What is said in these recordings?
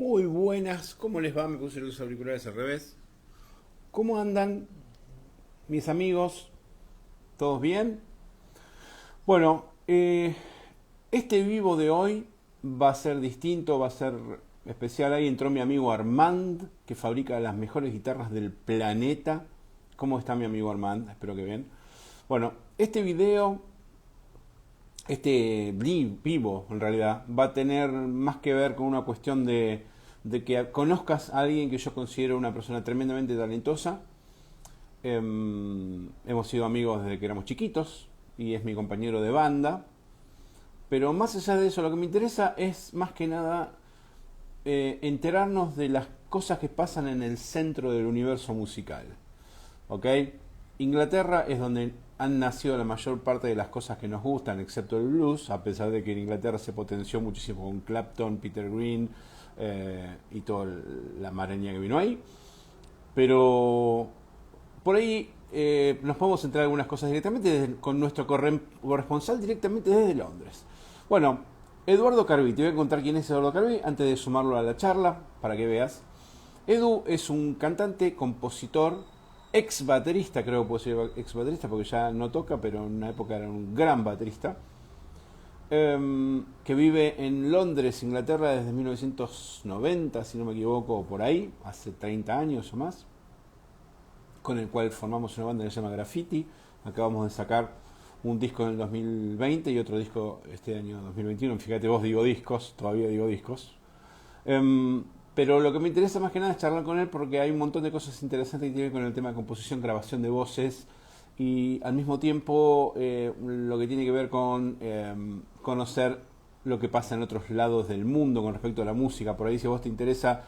Muy buenas, ¿cómo les va? Me puse los auriculares al revés. ¿Cómo andan mis amigos? ¿Todos bien? Bueno, este vivo de hoy va a ser distinto, va a ser especial. Ahí entró mi amigo Armand, que fabrica las mejores guitarras del planeta. ¿Cómo está mi amigo Armand? Espero que bien. Bueno, este video, vivo en realidad, va a tener más que ver con una cuestión de que conozcas a alguien que yo considero una persona tremendamente talentosa. Hemos sido amigos desde que éramos chiquitos y es mi compañero de banda. Pero más allá de eso, lo que me interesa es más que nada enterarnos de las cosas que pasan en el centro del universo musical. ¿Ok? Inglaterra es donde han nacido la mayor parte de las cosas que nos gustan, excepto el blues, a pesar de que en Inglaterra se potenció muchísimo con Clapton, Peter Green y toda la maraña que vino ahí. Pero por ahí nos podemos centrar en algunas cosas directamente con nuestro corresponsal directamente desde Londres. Bueno, Eduardo Carví, te voy a contar quién es Eduardo Carví antes de sumarlo a la charla, para que veas. Edu es un cantante, compositor, ex baterista, creo que puedo ser ex baterista porque ya no toca, pero en una época era un gran baterista, que vive en Londres, Inglaterra, desde 1990, si no me equivoco, o por ahí, hace 30 años o más, con el cual formamos una banda que se llama Graffiti. Acabamos de sacar un disco en el 2020 y otro disco este año 2021. Fíjate vos, digo discos, todavía digo discos. Pero lo que me interesa más que nada es charlar con él porque hay un montón de cosas interesantes que tienen que ver con el tema de composición, grabación de voces y al mismo tiempo lo que tiene que ver con conocer lo que pasa en otros lados del mundo con respecto a la música. Por ahí si a vos te interesa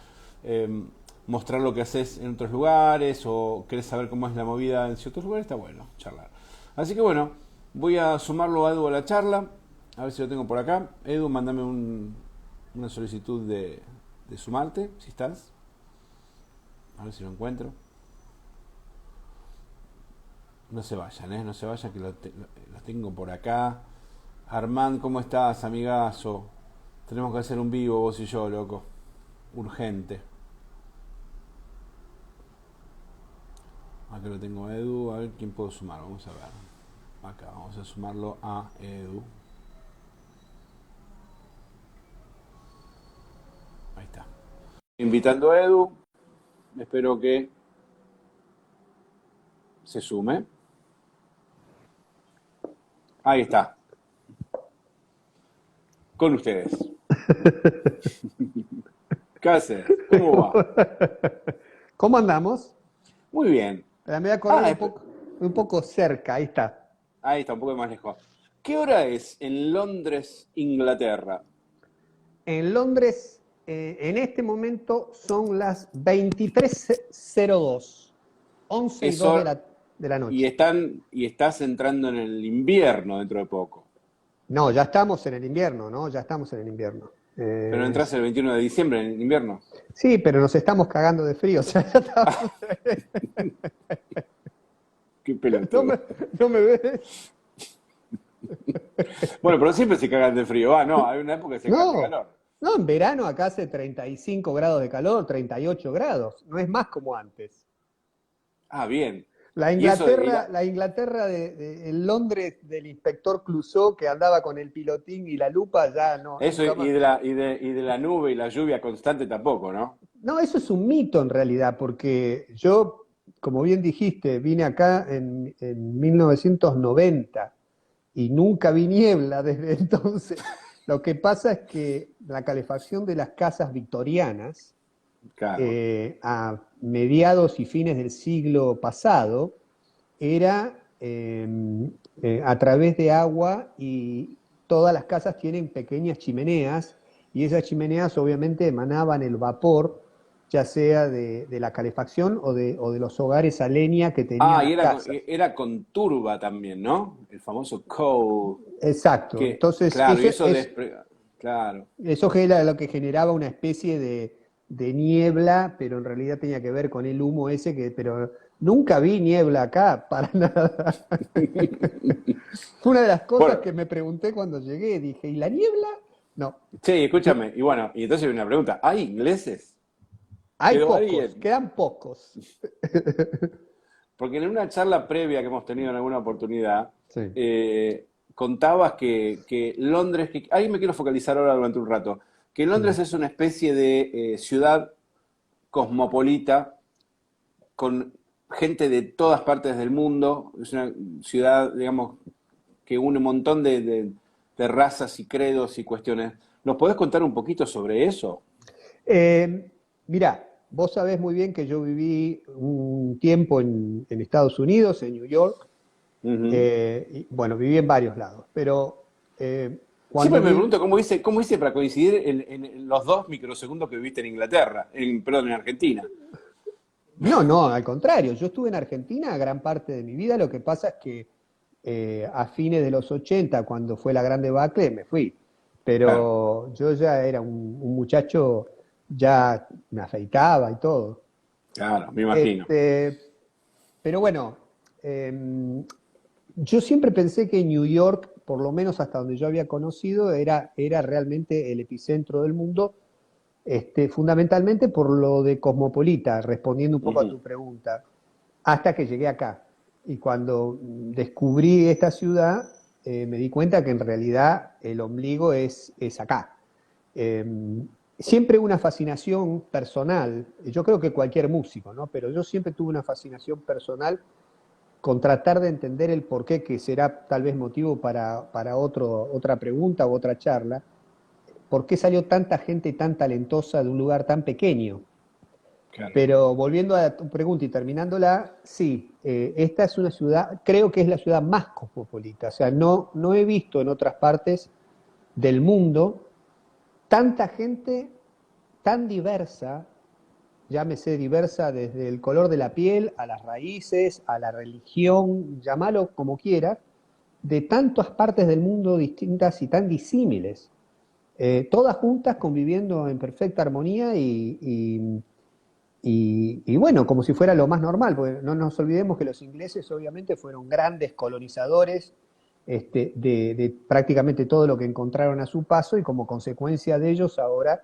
mostrar lo que haces en otros lugares o querés saber cómo es la movida en ciertos lugares, está bueno charlar. Así que bueno, voy a sumarlo a Edu a la charla, a ver si lo tengo por acá. Edu, mándame una solicitud de sumarte, si estás. A ver si lo encuentro. No se vayan, no se vayan que lo tengo por acá. Armand, ¿cómo estás, amigazo? Tenemos que hacer un vivo vos y yo, loco. Urgente. Acá lo tengo a Edu, a ver quién puedo sumar, vamos a ver. Acá, vamos a sumarlo a Edu. Ahí está. Invitando a Edu, espero que se sume. Ahí está. Con ustedes. ¿Qué haces? ¿Cómo va? ¿Cómo andamos? Muy bien. Me voy a correr Ah, un poco cerca, ahí está. ahí está, un poco más lejos. ¿Qué hora es en Londres, Inglaterra? En Londres, en este momento son las 23:02, 11:02 de Eso, la noche. y estás entrando en el invierno dentro de poco. No, ya estamos en el invierno, ¿no? Ya estamos en el invierno. Pero entras el 21 de diciembre en el invierno. Sí, pero nos estamos cagando de frío. O sea, ya estamos. Qué ¿No pelotudo. me, no me ves? Bueno, pero siempre se cagan de frío. Ah, no, hay una época que se cagan de No, calor. no, en verano acá hace 35 grados de calor, 38 grados. No es más como antes. Ah, bien. La Y eso, Inglaterra, la Inglaterra el Londres del inspector Clouseau que andaba con el pilotín y la lupa ya no, eso nunca más. y de la nube y la lluvia constante tampoco, ¿no? No, eso es un mito en realidad, porque yo, como bien dijiste, vine acá en 1990 y nunca vi niebla desde entonces. Lo que pasa es que la calefacción de las casas victorianas Claro. a mediados y fines del siglo pasado era a través de agua y todas las casas tienen pequeñas chimeneas y esas chimeneas obviamente emanaban el vapor, ya sea de la calefacción o de los hogares a leña que tenían Ah, las casas. era con turba también, ¿no? El famoso coal. Exacto, Que, entonces claro, y eso despre... Claro. eso era lo que generaba una especie de niebla, pero en realidad tenía que ver con el humo ese, pero nunca vi niebla acá, para nada. Fue una de las cosas Bueno, que me pregunté cuando llegué, dije, ¿y la niebla? No. Che, escúchame, y bueno, y entonces viene una pregunta, ¿hay ingleses? Hay Quedó pocos, alguien. quedan pocos. Porque en una charla previa que hemos tenido en alguna oportunidad, Sí. contabas que Londres, ahí me quiero focalizar ahora durante un rato, que Londres Mm. es una especie de ciudad cosmopolita con gente de todas partes del mundo, es una ciudad, digamos, que une un montón de razas y credos y cuestiones. ¿Nos podés contar un poquito sobre eso? Mirá, vos sabés muy bien que yo viví un tiempo en Estados Unidos, en New York, Ujú. y, bueno, viví en varios lados, pero Siempre cuando me viví... pregunto cómo hice para coincidir en los 2 microsegundos que viviste en Inglaterra, perdón, en Argentina. No, no, al contrario, yo estuve en Argentina gran parte de mi vida, lo que pasa es que a fines de los 80, cuando fue la gran debacle, me fui. Claro, Pero yo ya era un muchacho, ya me afeitaba y todo. claro, me imagino. Este, pero bueno, em, yo siempre pensé que New York, por lo menos hasta donde yo había conocido, era realmente el epicentro del mundo, fundamentalmente por lo de cosmopolita, respondiendo un poco a Ujú. tu pregunta, hasta que llegué acá. Y cuando descubrí esta ciudad, me di cuenta que en realidad el ombligo es acá. Eh, Siempre una fascinación personal, yo creo que cualquier músico, ¿no? Pero yo siempre tuve una fascinación personal con tratar de entender el porqué, que será tal vez motivo para otra pregunta u otra charla, por qué salió tanta gente tan talentosa de un lugar tan pequeño. Claro. Pero volviendo a tu pregunta y terminándola, sí, esta es una ciudad, creo que es la ciudad más cosmopolita, o sea, no he visto en otras partes del mundo tanta gente tan diversa, llámese diversa desde el color de la piel, a las raíces, a la religión, llámalo como quieras, de tantas partes del mundo distintas y tan disímiles, todas juntas conviviendo en perfecta armonía y bueno, como si fuera lo más normal, porque no nos olvidemos que los ingleses obviamente fueron grandes colonizadores de prácticamente todo lo que encontraron a su paso y como consecuencia de ellos ahora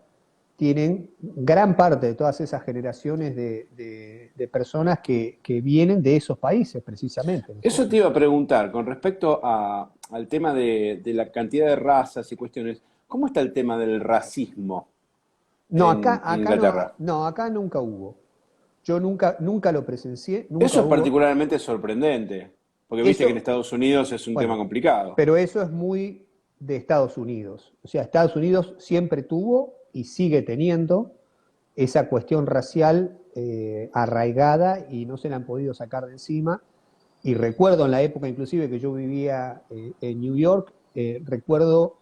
tienen gran parte de todas esas generaciones de personas que vienen de esos países precisamente, ¿no es Eso cierto? te iba a preguntar con respecto al tema de la cantidad de razas y cuestiones. ¿Cómo está el tema del racismo No, acá, en acá no, Inglaterra? no, acá nunca hubo. Yo nunca lo presencié, nunca Eso es hubo. particularmente sorprendente, porque viste que en Eso, Estados Unidos es un tema bueno, complicado. pero eso es muy de Estados Unidos. O sea, Estados Unidos siempre tuvo y sigue teniendo esa cuestión racial arraigada y no se la han podido sacar de encima. Y recuerdo en la época inclusive que yo vivía en New York, recuerdo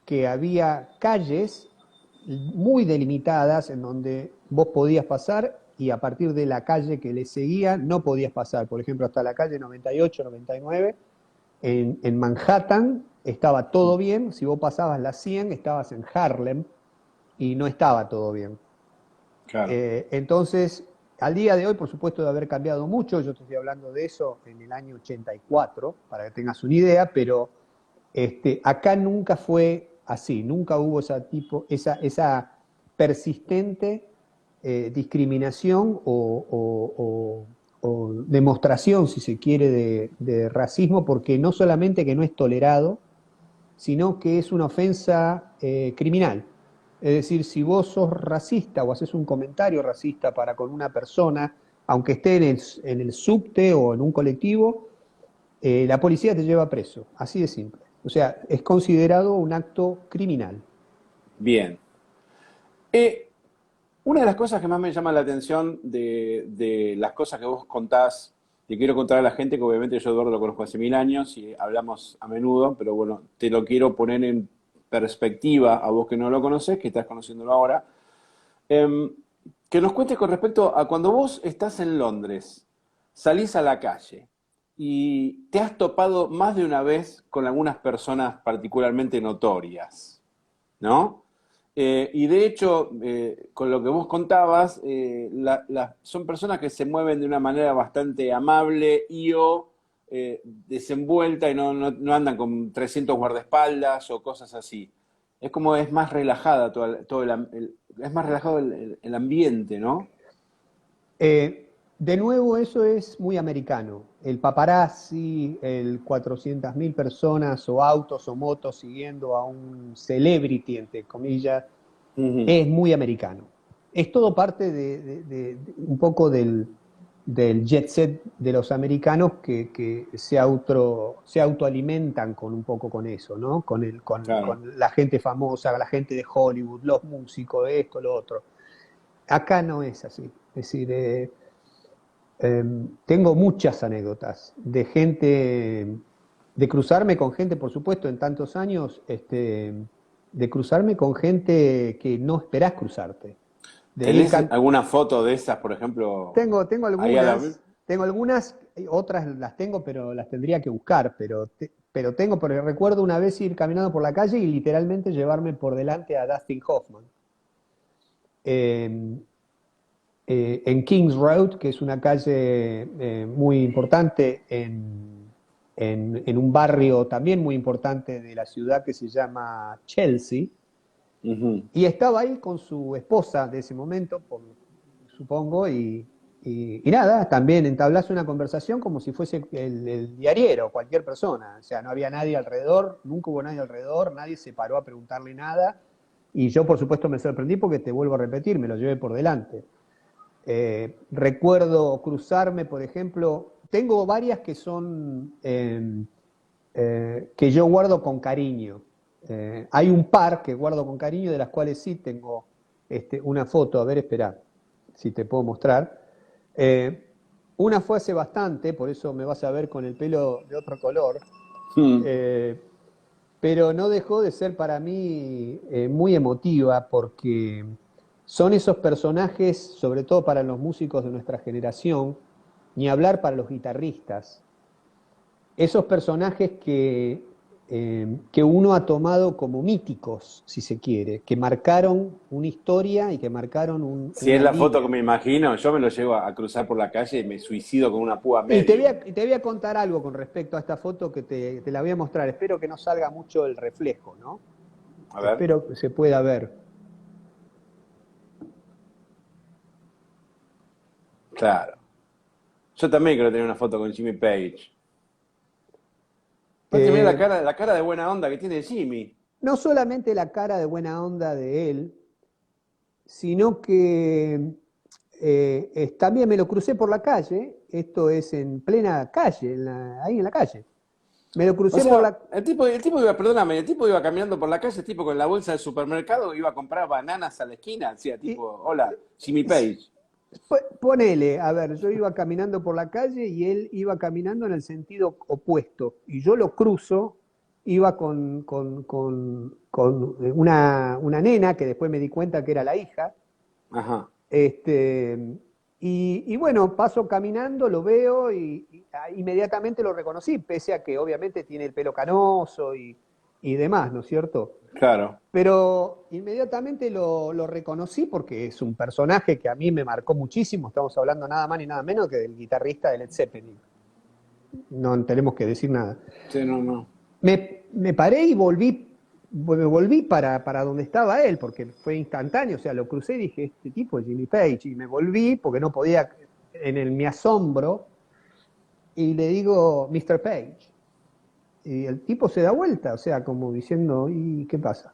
que había calles muy delimitadas en donde vos podías pasar y a partir de la calle que le seguía no podías pasar. Por ejemplo, hasta la calle 98, 99, en Manhattan estaba todo bien, si vos pasabas la 100 estabas en Harlem y no estaba todo bien. Claro. Entonces, al día de hoy, por supuesto, de haber cambiado mucho, yo te estoy hablando de eso en el año 84, para que tengas una idea, pero acá nunca fue así, nunca hubo esa persistente discriminación o demostración, si se quiere, de racismo, porque no solamente que no es tolerado, sino que es una ofensa criminal. Es decir, si vos sos racista o haces un comentario racista para con una persona, aunque esté en el subte o en un colectivo, la policía te lleva preso, así de simple. O sea, es considerado un acto criminal. Bien. Eh, una de las cosas que más me llama la atención de las cosas que vos contás, y quiero contar a la gente, que obviamente yo a Eduardo lo conozco hace 1000 años y hablamos a menudo, pero bueno, te lo quiero poner en perspectiva a vos que no lo conoces, que estás conociéndolo ahora. Em, que nos cuentes con respecto a cuando vos estás en Londres, salís a la calle y te has topado más de una vez con algunas personas particularmente notorias, ¿no? Y de hecho, con lo que vos contabas, son personas que se mueven de una manera bastante amable y o desenvuelta y no andan con 300 guardaespaldas o cosas así. Es como es más relajada es más relajado el ambiente, ¿no? De nuevo, eso es muy americano. El paparazzi, el 400.000 personas o autos o motos siguiendo a un celebrity, entre comillas, Ujú. es muy americano. Es todo parte de un poco del jet set de los americanos que se autoalimentan con un poco con eso, ¿no? Claro. Con la gente famosa, la gente de Hollywood, los músicos, esto, lo otro. Acá no es así. Es decir, tengo muchas anécdotas de gente, de cruzarme con gente, por supuesto, en tantos años, de cruzarme con gente que no esperás cruzarte. De ir ¿Tenés alguna foto de esas, por ejemplo, ahí a la... tengo algunas, otras las tengo, pero las tendría que buscar, pero tengo, porque recuerdo una vez ir caminando por la calle y literalmente llevarme por delante a Dustin Hoffman. Eh, en Kings Road, que es una calle muy importante en un barrio también muy importante de la ciudad que se llama Chelsea, Ujú. y estaba ahí con su esposa de ese momento, supongo, y nada, también entablase una conversación como si fuese el diariero, cualquier persona, o sea, no había nadie alrededor, nunca hubo nadie alrededor, nadie se paró a preguntarle nada, y yo por supuesto me sorprendí porque te vuelvo a repetir, me lo llevé por delante. Recuerdo cruzarme, por ejemplo, tengo varias que son que yo guardo con cariño. Hay un par que guardo con cariño, de las cuales sí tengo una foto. A ver, espera, si te puedo mostrar. Eh, una fue hace bastante, por eso me vas a ver con el pelo de otro color. Mm. Eh, pero no dejó de ser para mí muy emotiva porque son esos personajes, sobre todo para los músicos de nuestra generación, ni hablar para los guitarristas, esos personajes que uno ha tomado como míticos, si se quiere, que marcaron una historia y que marcaron Si es una la foto que línea. me imagino, yo me lo llevo a cruzar por la calle y me suicido con una púa medium. Y te voy a contar algo con respecto a esta foto que te la voy a mostrar. Espero que no salga mucho el reflejo, ¿no? A ver, Espero que se pueda ver. claro. Yo también quiero tener una foto con Jimmy Page. Aparte, mira Eh, la cara de buena onda que tiene Jimmy. no solamente la cara de buena onda de él, sino que también me lo crucé por la calle, esto es en plena calle, ahí en la calle. Me lo O crucé por sea, la... el tipo iba, perdóname, el tipo iba caminando por la calle, tipo con la bolsa del supermercado, iba a comprar bananas a la esquina, decía y- tipo, hola, Jimmy Page. Ponele, a ver, yo iba caminando por la calle y él iba caminando en el sentido opuesto, y yo lo cruzo, iba con una nena que después me di cuenta que era la hija. Ajá, Este, y bueno, paso caminando, lo veo inmediatamente lo reconocí, pese a que obviamente tiene el pelo canoso y demás, ¿no es cierto? claro, Pero inmediatamente lo reconocí porque es un personaje que a mí me marcó muchísimo. Estamos hablando nada más ni nada menos que del guitarrista de Led Zeppelin. No tenemos que decir nada. sí, no, no, Me paré y me volví para donde estaba él, porque fue instantáneo, o sea, lo crucé y dije, este tipo es Jimmy Page, y me volví porque no podía, mi asombro, y le digo, Mr. Page, y el tipo se da vuelta, o sea, como diciendo, ¿y qué pasa?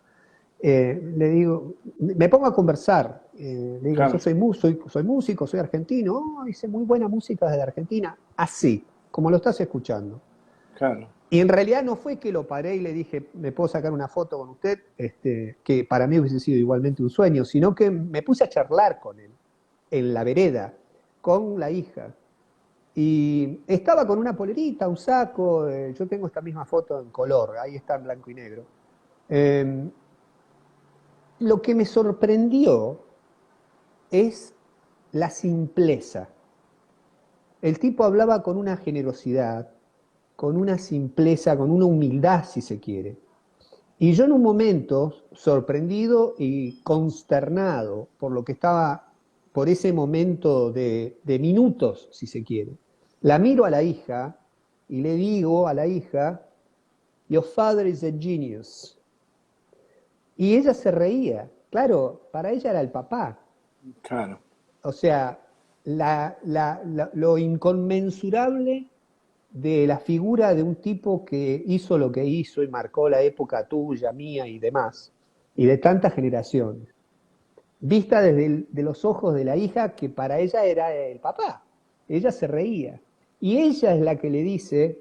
Le digo, me pongo a conversar, le digo, yo claro, soy músico, soy argentino, oh, hice muy buena música desde Argentina, así, como lo estás escuchando. claro. Y en realidad no fue que lo paré y le dije, ¿me puedo sacar una foto con usted? Que para mí hubiese sido igualmente un sueño, sino que me puse a charlar con él en la vereda, con la hija. Y estaba con una polerita, un saco, yo tengo esta misma foto en color, ahí está en blanco y negro. Eh, lo que me sorprendió es la simpleza. El tipo hablaba con una generosidad, con una simpleza, con una humildad, si se quiere. Y yo en un momento, sorprendido y consternado por lo que estaba, por ese momento de minutos, si se quiere, la miro a la hija y le digo a la hija, Your father is a genius. Y ella se reía. Claro, para ella era el papá. Claro. O sea, lo inconmensurable de la figura de un tipo que hizo lo que hizo y marcó la época tuya, mía y demás, y de tantas generaciones, vista desde de los ojos de la hija que para ella era el papá. Ella se reía. Y ella es la que le dice,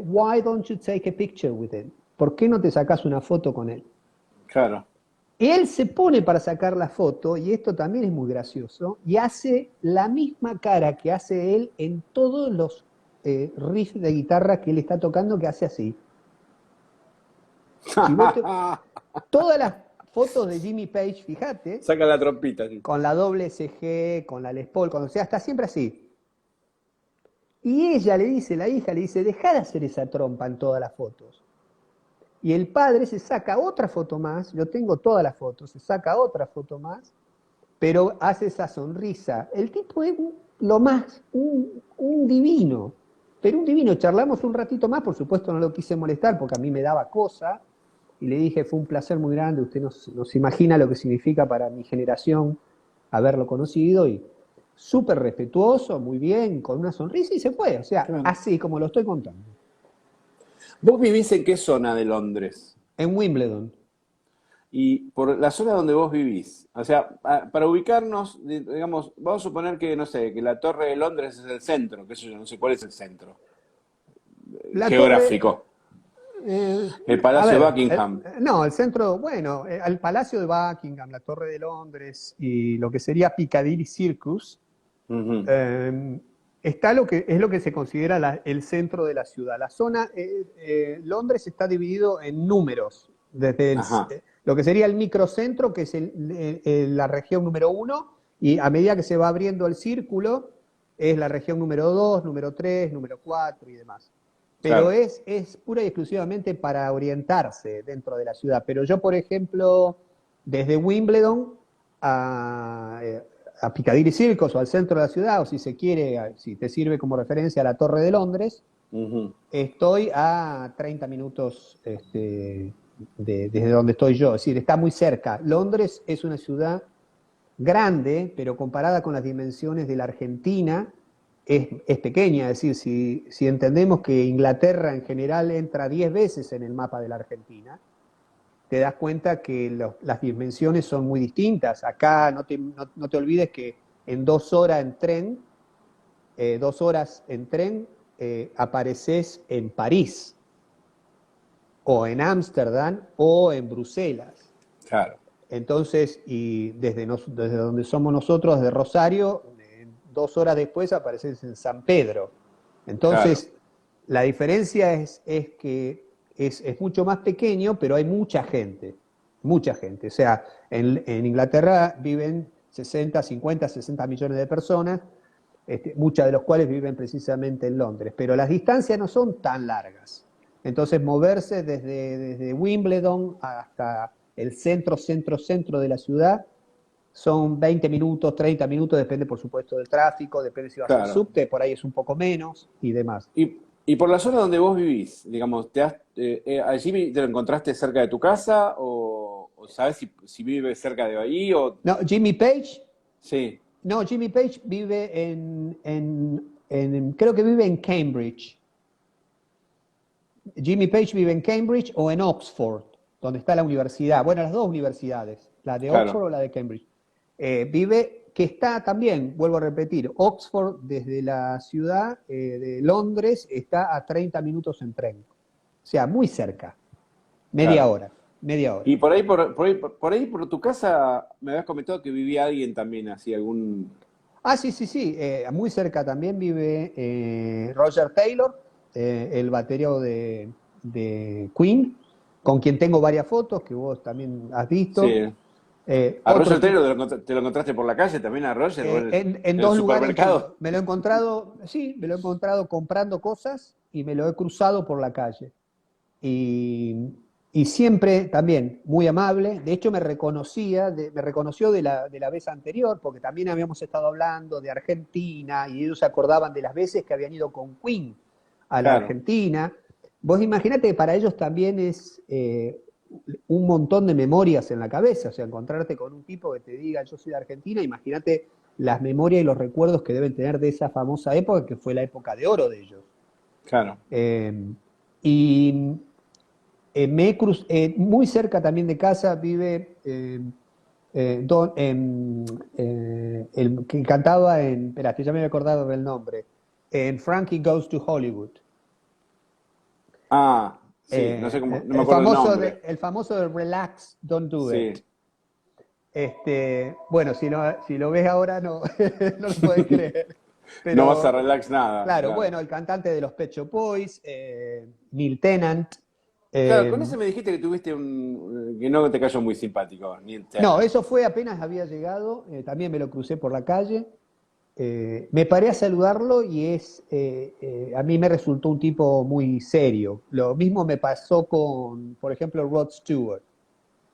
why don't you take a picture with him? ¿Por qué no te sacas una foto con él? Claro. Él se pone para sacar la foto, y esto también es muy gracioso, y hace la misma cara que hace él en todos los riffs de guitarra que él está tocando, que hace así. Si vos te- Todas las fotos de Jimmy Page, fíjate, Saca la trompita, sí. con la doble SG, con la Les Paul, cuando sea, está siempre así. Y ella le dice, la hija le dice, deja de hacer esa trompa en todas las fotos. Y el padre se saca otra foto más, yo tengo todas las fotos, se saca otra foto más, pero hace esa sonrisa. El tipo es lo más, un divino, pero un divino. Charlamos un ratito más, por supuesto no lo quise molestar porque a mí me daba cosa, y le dije, fue un placer muy grande, usted no se imagina lo que significa para mi generación haberlo conocido, y súper respetuoso, muy bien, con una sonrisa, y se fue, o sea, Claro. así como lo estoy contando. ¿Vos vivís en qué zona de Londres? En Wimbledon. Y por la zona donde vos vivís, o sea, para ubicarnos, digamos, vamos a suponer que, no sé, que la Torre de Londres es el centro, qué sé yo, no sé cuál es el centro La torre, geográfico. eh, El a Palacio de ver, Buckingham. no, el centro, bueno, el Palacio de Buckingham, la Torre de Londres y lo que sería Piccadilly Circus, Ujú. está lo que se considera el centro de la ciudad. La zona, Londres está dividido en números, desde Ajá, lo que sería el microcentro, que es la región número uno, y a medida que se va abriendo el círculo, es la región número dos, número tres, número cuatro y demás. Pero claro. es pura y exclusivamente para orientarse dentro de la ciudad. Pero yo, por ejemplo, desde Wimbledon a Piccadilly Circus o al centro de la ciudad, o si se quiere, si te sirve como referencia a la Torre de Londres, Ujú. estoy a 30 minutos desde donde estoy yo. Es decir, está muy cerca. Londres es una ciudad grande, pero comparada con las dimensiones de la Argentina, es pequeña. Es decir, si entendemos que Inglaterra en general entra 10 veces en el mapa de la Argentina, te das cuenta que las dimensiones son muy distintas. Acá no te olvides que en 2 horas en tren, 2 horas en tren, apareces en París, o en Ámsterdam, o en Bruselas. Claro, Entonces, y desde donde somos nosotros, de Rosario, 2 horas después apareces en San Pedro. claro, Entonces, la diferencia es que es mucho más pequeño, pero hay mucha gente, mucha gente. O sea, en Inglaterra viven 60, 50, 60 millones de personas, muchas de las cuales viven precisamente en Londres, pero las distancias no son tan largas. Entonces, moverse desde Wimbledon hasta el centro de la ciudad son 20 minutos, 30 minutos, depende por supuesto del tráfico, depende si vas en claro. subte, por ahí es un poco menos y demás. Y por la zona donde vos vivís, digamos, allí te lo encontraste cerca de tu casa o sabes si vive cerca de ahí o No, Jimmy Page, sí, no, Jimmy Page vive creo que vive en Cambridge. Jimmy Page vive en Cambridge o en Oxford, donde está la universidad. Bueno, las dos universidades, la de claro, Oxford o la de Cambridge. Vive, que está también, vuelvo a repetir, Oxford desde la ciudad de Londres está a 30 minutos en tren. O sea, muy cerca, media claro. hora, media hora. Y por ahí por tu casa me habías comentado que vivía alguien también, así algún. Ah, sí, sí, sí, muy cerca también vive Roger Taylor, el batería de Queen, con quien tengo varias fotos que vos también has visto. Sí. ¿A Otro Roger Taylor tipo, te lo encontraste por la calle también a Roger o en en el dos lugares supermercado? distintos. Me lo he encontrado, sí, me lo he encontrado comprando cosas y me lo he cruzado por la calle. Y, y siempre también muy amable. De hecho, me reconoció de la vez anterior, porque también habíamos estado hablando de Argentina y ellos se acordaban de las veces que habían ido con Queen a la Claro, Argentina. Vos imaginate que para ellos también es un montón de memorias en la cabeza, o sea, encontrarte con un tipo que te diga yo soy de Argentina, imagínate las memorias y los recuerdos que deben tener de esa famosa época, que fue la época de oro de ellos. Claro. Eh, y muy cerca también de casa vive el que cantaba espera, que ya me había acordado del nombre, en Frankie Goes to Hollywood. Ah, sí, no sé cómo, no me El acuerdo el famoso nombre. el famoso de Relax, Don't Do It. Sí. Bueno, si lo ves ahora no, no lo podés creer. No vas a Pero, relax nada, claro, claro. bueno, el cantante de los Pet Shop Boys, Neil Tennant. Claro, eh, con ese me dijiste que tuviste que no te cayó muy simpático, ni en no, Tennant. eso fue apenas había llegado, también me lo crucé por la calle. Me paré a saludarlo y a mí me resultó un tipo muy serio. Lo mismo me pasó con, por ejemplo, Rod Stewart.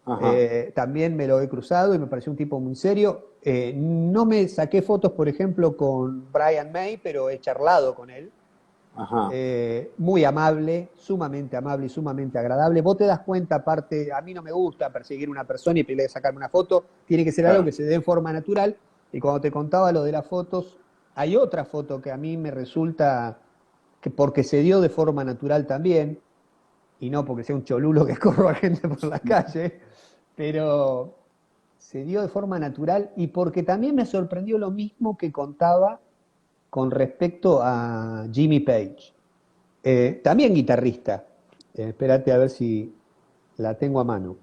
Ajá, También me lo he cruzado y me pareció un tipo muy serio. No me saqué fotos, por ejemplo, con Brian May, pero he charlado con él. ajá, Muy amable y sumamente agradable. Vos te das cuenta, aparte, a mí no me gusta perseguir a una persona y pedirle sacarme una foto, tiene que ser algo claro. que se dé en forma natural. Y cuando te contaba lo de las fotos, hay otra foto que a mí me resulta que porque se dio de forma natural también, y no porque sea un cholulo que corro a gente por la calle, pero se dio de forma natural y porque también me sorprendió lo mismo que contaba con respecto a Jimmy Page. También guitarrista, espérate a ver si la tengo a mano,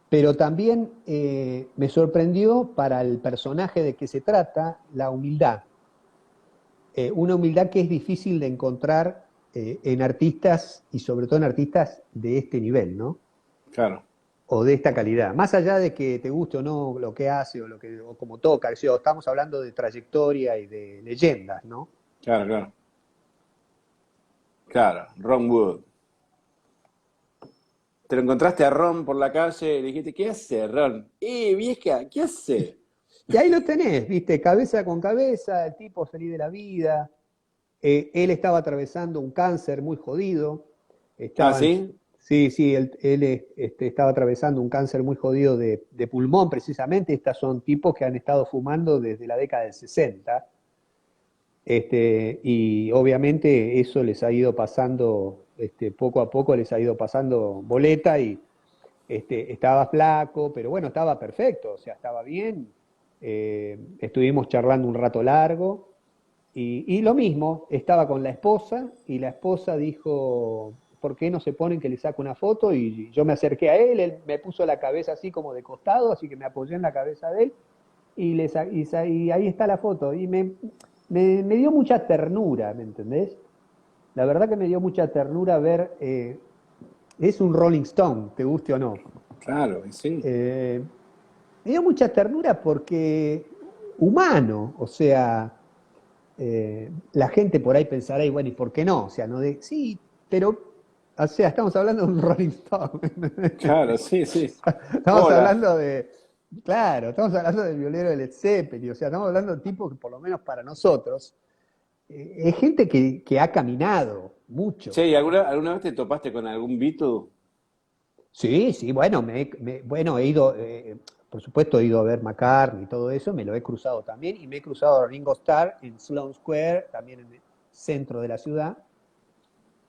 pero también me sorprendió para el personaje de que se trata la humildad. Una humildad que es difícil de encontrar en artistas y sobre todo en artistas de este nivel, ¿no? Claro, O de esta calidad. Más allá de que te guste o no lo que hace o como toca, estamos hablando de trayectoria y de leyendas, ¿no? claro, claro. Claro, Ron Wood. Te lo encontraste a Ron por la calle y le dijiste, ¿qué hace, Ron? Vieja, ¿qué hace? Y ahí lo tenés, viste, cabeza con cabeza, el tipo feliz de la vida. Él estaba atravesando un cáncer muy jodido. Ah, Estaba en ¿sí? sí, sí, estaba atravesando un cáncer muy jodido de pulmón, precisamente. Estos son tipos que han estado fumando desde la década del 60. Y obviamente eso les ha ido pasando, poco a poco les ha ido pasando boleta y estaba flaco, pero bueno, estaba perfecto, o sea, estaba bien. Estuvimos charlando un rato largo y lo mismo, estaba con la esposa y la esposa dijo, ¿por qué no se ponen que le saco una foto? Y yo me acerqué a él me puso la cabeza así como de costado, así que me apoyé en la cabeza de él y ahí está la foto. Y me dio mucha ternura, ¿me entendés? La verdad que me dio mucha ternura ver, es un Rolling Stone, te guste o no. Claro, y sí. Eh, Me dio mucha ternura porque humano, o sea, la gente por ahí pensará, y bueno, ¿y por qué no? O sea, no sí, pero, o sea, estamos hablando de un Rolling Stone. Claro, sí, sí. Estamos Hola. hablando claro, estamos hablando del violero de Led Zeppelin, o sea, estamos hablando de tipos que por lo menos para nosotros, es gente que ha caminado mucho. Che, ¿y alguna vez te topaste con algún Beatle? Sí, sí, bueno, bueno, he ido, por supuesto he ido a ver McCartney y todo eso, me lo he cruzado también, y me he cruzado a Ringo Starr en Sloane Square, también en el centro de la ciudad.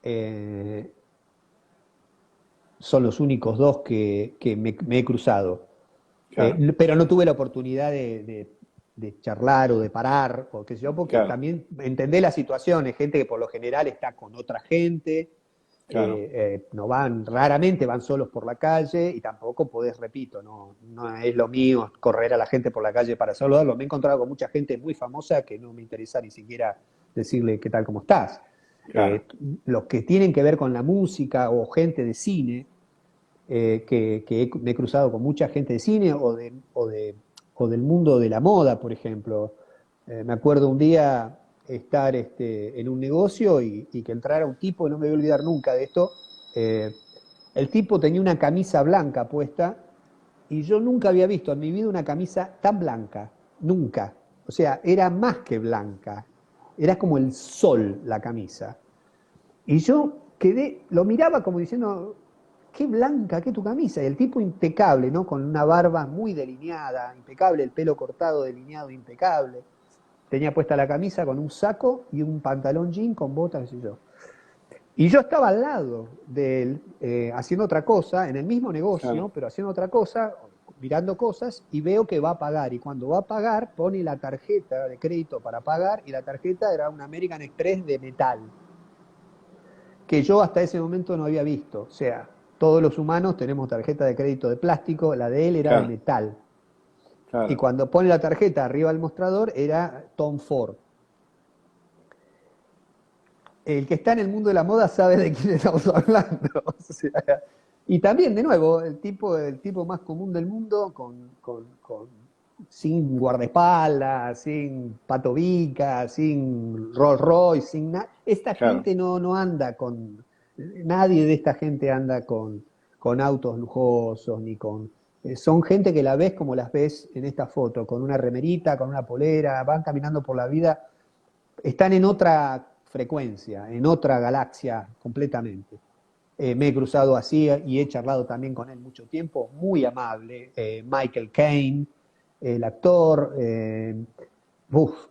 Eh, Son los únicos dos que me he cruzado. Claro, Pero no tuve la oportunidad de charlar o de parar, o qué sé yo, porque claro, también entendé la situación, es gente que por lo general está con otra gente, claro. no van, raramente van solos por la calle y tampoco podés, repito, no es lo mío correr a la gente por la calle para saludarlo. Me he encontrado con mucha gente muy famosa que no me interesa ni siquiera decirle qué tal, cómo estás. Claro. Los que tienen que ver con la música o gente de cine, me he cruzado con mucha gente de cine o del mundo de la moda, por ejemplo. Me acuerdo un día estar en un negocio y que entrara un tipo, y no me voy a olvidar nunca de esto. eh, el tipo tenía una camisa blanca puesta y yo nunca había visto en mi vida una camisa tan blanca, nunca. O sea, era más que blanca, era como el sol la camisa. Y yo lo miraba como diciendo, qué blanca que tu camisa. Y el tipo impecable, ¿no? Con una barba muy delineada, impecable, el pelo cortado, delineado, impecable. Tenía puesta la camisa con un saco y un pantalón jean con botas, qué sé yo. Y yo estaba al lado de él, haciendo otra cosa, en el mismo Claro. negocio, pero haciendo otra cosa, mirando cosas, y veo que va a pagar. Y cuando va a pagar, pone la tarjeta de crédito para pagar, y la tarjeta era una American Express de metal, que yo hasta ese momento no había visto. O sea, todos los humanos tenemos tarjeta de crédito de plástico, la de él era de Claro, metal. Y claro. cuando pone la tarjeta arriba del mostrador era Tom Ford. El que está en el mundo de la moda sabe de quién estamos hablando. O sea, y también, de nuevo, el tipo más común del mundo, sin guardaespaldas, sin patobica, sin Rolls Royce, sin nada. Esta Claro. gente no anda con. Nadie de esta gente anda con autos lujosos, ni con. Son gente que la ves como las ves en esta foto, con una remerita, con una polera, van caminando por la vida, están en otra frecuencia, en otra galaxia completamente. Me he cruzado así y he charlado también con él mucho tiempo, muy amable. Michael Caine, el actor.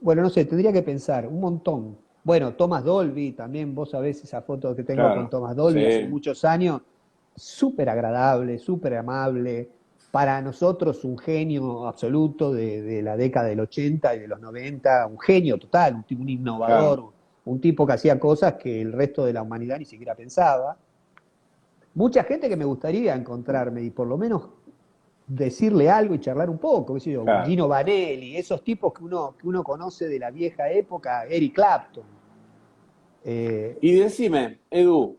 Bueno, no sé, tendría que pensar un montón. Bueno, Thomas Dolby, también vos sabés esa foto que tengo con Claro. Thomas Dolby hace Sí. muchos años, súper agradable, súper amable. Para nosotros un genio absoluto de la década del 80 y de los 90, un genio total, un Claro. innovador, un tipo que hacía cosas que el resto de la humanidad ni siquiera pensaba. Mucha gente que me gustaría encontrarme y por lo menos decirle algo y charlar un poco, qué sé yo, Claro. Gino Vanelli, esos tipos que uno conoce de la vieja época, Eric Clapton. Eh, Y decime, Edu,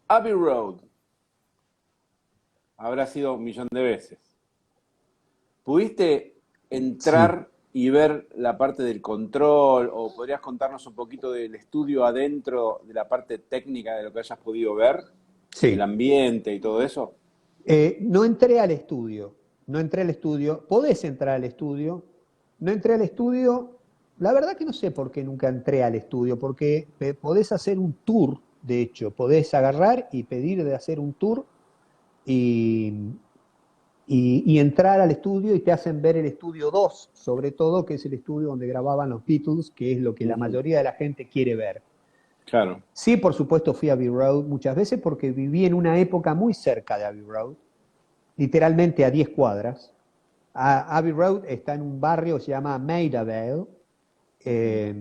Abbey Road habrá sido un millón de veces. ¿Pudiste sí, entrar y ver la parte del control o podrías contarnos un poquito del estudio adentro de la parte técnica de lo que hayas podido ver, del sí. ambiente y todo eso? No entré al estudio, no entré al estudio, podés entrar al estudio, no entré al estudio, la verdad que no sé por qué nunca entré al estudio, porque podés hacer un tour, de hecho, podés agarrar y pedir de hacer un tour y, y entrar al estudio y te hacen ver el estudio 2 sobre todo, que es el estudio donde grababan los Beatles, que es lo que la Ujú. mayoría de la gente quiere ver. Claro, Sí, por supuesto, fui a Abbey Road muchas veces porque viví en una época muy cerca de Abbey Road, literalmente a 10 cuadras. Abbey Road está en un barrio que se llama Maida Vale, eh,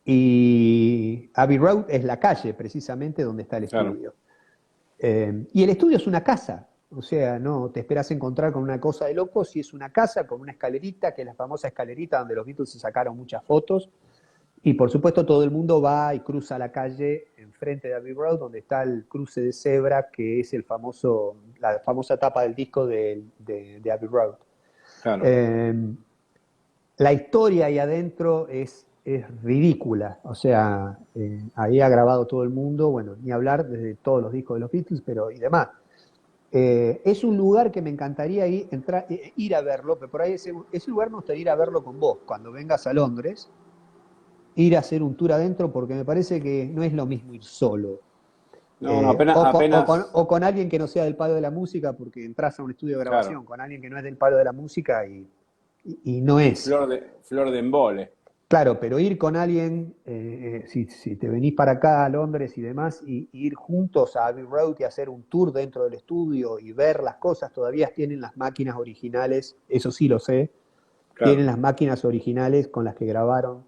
y Abbey Road es la calle precisamente donde está el claro, estudio. Y el estudio es una casa, o sea, no te esperas encontrar con una cosa de locos, si es una casa con una escalerita, que es la famosa escalerita donde los Beatles se sacaron muchas fotos, y por supuesto todo el mundo va y cruza la calle enfrente de Abbey Road, donde está el cruce de cebra, que es la famosa tapa del disco de Abbey Road. claro. Eh, la historia ahí adentro es ridícula, o sea, ahí ha grabado todo el mundo, bueno, ni hablar desde todos los discos de los Beatles, pero y demás. Es un lugar que me encantaría ir a verlo, pero por ahí ese lugar me gustaría ir a verlo con vos, cuando vengas a Londres, ir a hacer un tour adentro, porque me parece que no es lo mismo ir solo. No, no, apenas, O con alguien que no sea del palo de la música, porque entras a un estudio de claro. grabación con alguien que no es del palo de la música y no Y es. flor de embole. Claro, pero ir con alguien, si te venís para acá a Londres y demás, y ir juntos a Abbey Road y hacer un tour dentro del estudio y ver las cosas, todavía tienen las máquinas originales, eso sí lo sé, tienen Claro, las máquinas originales con las que grabaron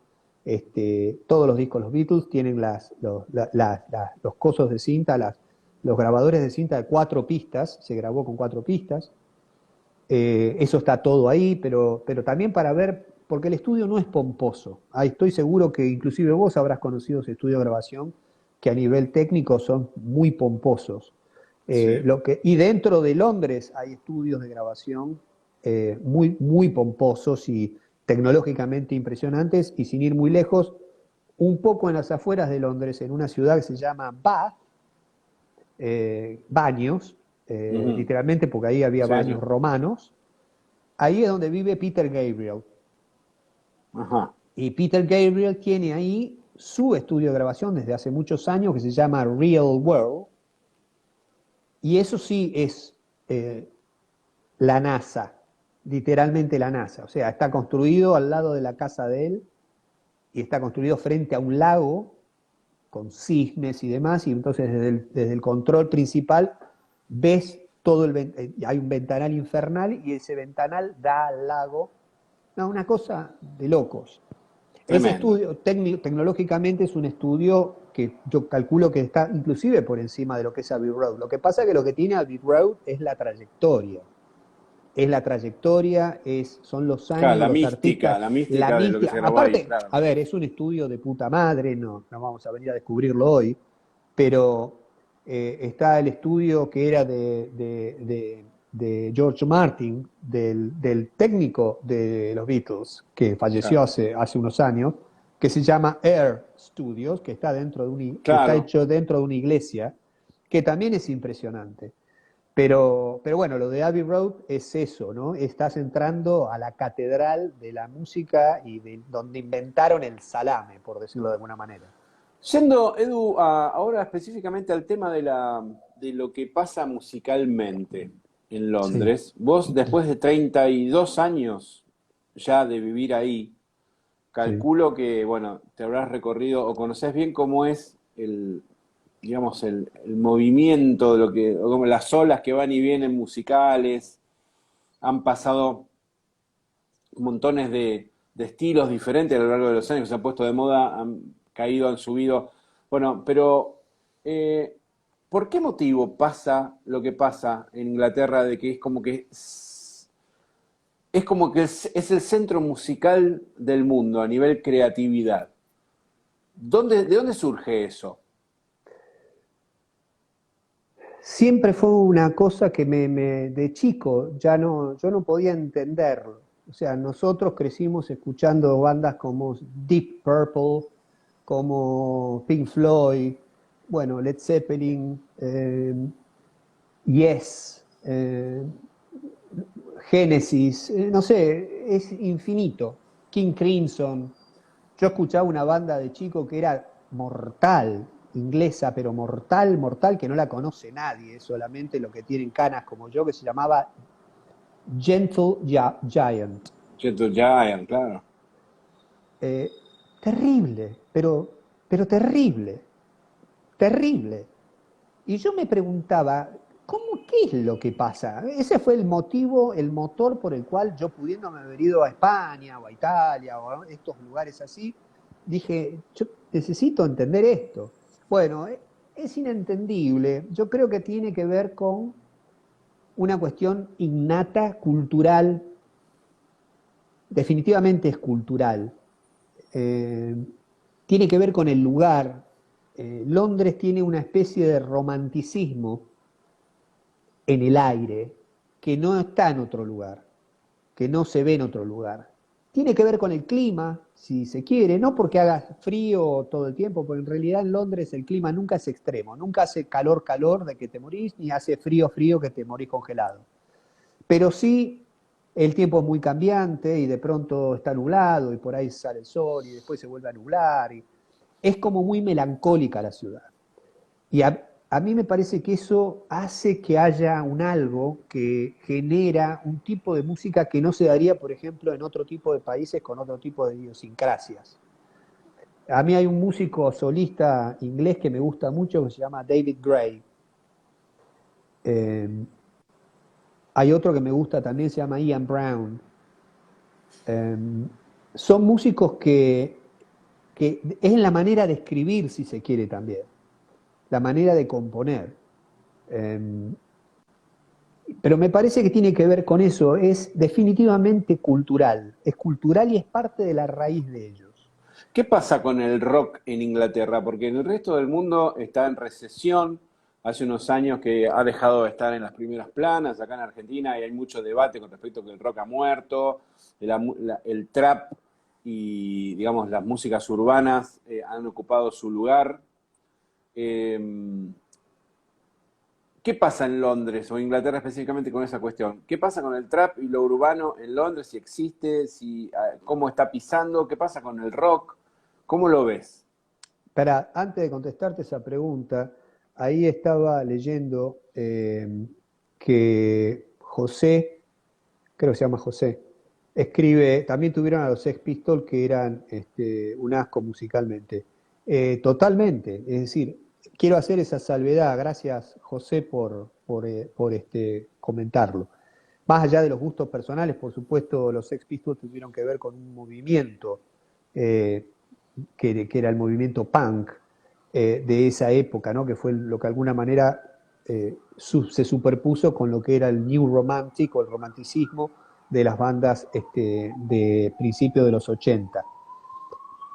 todos los discos los Beatles, tienen los cosos de cinta, los grabadores de cinta de 4 pistas, se grabó con 4 pistas. Eso está todo ahí, pero también para ver, porque el estudio no es pomposo. Estoy seguro que inclusive vos habrás conocido ese estudio de grabación que a nivel técnico son muy pomposos. sí. Y dentro de Londres hay estudios de grabación muy, muy pomposos y tecnológicamente impresionantes, y sin ir muy lejos, un poco en las afueras de Londres, en una ciudad que se llama Bath, baños, Ujú. literalmente porque ahí había Sí, sí. baños romanos. Ahí es donde vive Peter Gabriel. Ajá. Y Peter Gabriel tiene ahí su estudio de grabación desde hace muchos años que se llama Real World. Y eso sí es eh, la NASA, literalmente la NASA. O sea, está construido al lado de la casa de él y está construido frente a un lago con cisnes y demás, y entonces desde el control principal ves todo hay un ventanal infernal y ese ventanal da al lago. No, una cosa de locos. Ese Tremendo. estudio tecnológicamente es un estudio que yo calculo que está inclusive por encima de lo que es Abbey Road. Lo que pasa es que lo que tiene Abbey Road es la trayectoria. Es la trayectoria, son los Claro, años, los artistas, la la mística de lo que se mística. grabó ahí, Aparte, claro. a ver, es un estudio de puta madre, no vamos a venir a descubrirlo hoy, pero está el estudio que era de George Martin, del técnico de los Beatles, que falleció Claro. hace unos años, que se llama Air Studios, que que está Claro. hecho dentro de una iglesia, que también es impresionante. Pero bueno, lo de Abbey Road es eso, ¿no? Estás entrando a la catedral de la música y de donde inventaron el salame, por decirlo de alguna manera. Yendo, Edu, ahora específicamente al tema de lo que pasa musicalmente en Sí, Londres. Vos, después de 32 años ya de vivir ahí, sí. calculo que, bueno, te habrás recorrido o conocés bien cómo es digamos, el movimiento, de o como las olas que van y vienen musicales. Han pasado montones de estilos diferentes a lo largo de los años, se han puesto de moda, han caído, han subido. Bueno, pero eh, ¿por qué motivo pasa lo que pasa en Inglaterra de que es como que es el centro musical del mundo a nivel creatividad? ¿De dónde surge eso? Siempre fue una cosa que de chico yo no podía entenderlo. O sea, nosotros crecimos escuchando bandas como Deep Purple, como Pink Floyd, bueno, Led Zeppelin, Yes, Genesis, no sé, es infinito. King Crimson. Yo escuchaba una banda de chico que era mortal, inglesa, pero mortal, mortal, que no la conoce nadie, solamente los que tienen canas como yo, que se llamaba Giant. Gentle Giant, claro. Eh, terrible, pero terrible, terrible. Y yo me preguntaba, ¿cómo qué es lo que pasa? Ese fue el motivo, el motor por el cual yo pudiéndome haber ido a España o a Italia o a estos lugares así, dije, yo necesito entender esto. Bueno, es inentendible. Yo creo que tiene que ver con una cuestión innata, cultural, definitivamente es cultural. Eh, Tiene que ver con el lugar. Londres tiene una especie de romanticismo en el aire que no está en otro lugar, que no se ve en otro lugar. Tiene que ver con el clima, si se quiere, no porque haga frío todo el tiempo, porque en realidad en Londres el clima nunca es extremo, nunca hace calor, calor de que te morís, ni hace frío, frío que te morís congelado. Pero sí el tiempo es muy cambiante y de pronto está nublado y por ahí sale el sol y después se vuelve a nublar. Es como muy melancólica la ciudad. Y a mí me parece que eso hace que haya un algo que genera un tipo de música que no se daría, por ejemplo, en otro tipo de países con otro tipo de idiosincrasias. A mí hay un músico solista inglés que me gusta mucho que se llama David Gray. Eh, Hay otro que me gusta también, se llama Ian Brown. Eh, Son músicos que es la manera de escribir, si se quiere también, la manera de componer. Eh, Pero me parece que tiene que ver con eso, es definitivamente cultural, es cultural y es parte de la raíz de ellos. ¿Qué pasa con el rock en Inglaterra? Porque en el resto del mundo está en recesión. Hace unos años que ha dejado de estar en las primeras planas. Acá en Argentina y hay mucho debate con respecto a que el rock ha muerto, el trap y, digamos, las músicas urbanas han ocupado su lugar. Eh, ¿Qué pasa en Londres o Inglaterra específicamente con esa cuestión? ¿Qué pasa con el trap y lo urbano en Londres? Si existe, cómo está pisando, ¿qué pasa con el rock? ¿Cómo lo ves? Para, antes de contestarte esa pregunta, ahí estaba leyendo que José, creo que se llama José, escribe, también tuvieron a los Sex Pistols que eran un asco musicalmente. Totalmente, es decir, quiero hacer esa salvedad, gracias José por comentarlo. Más allá de los gustos personales, por supuesto, los Sex Pistols tuvieron que ver con un movimiento eh, que era el movimiento punk de esa época, ¿no? Que fue lo que de alguna manera se superpuso con lo que era el New Romantic o el romanticismo de las bandas de principios de los 80.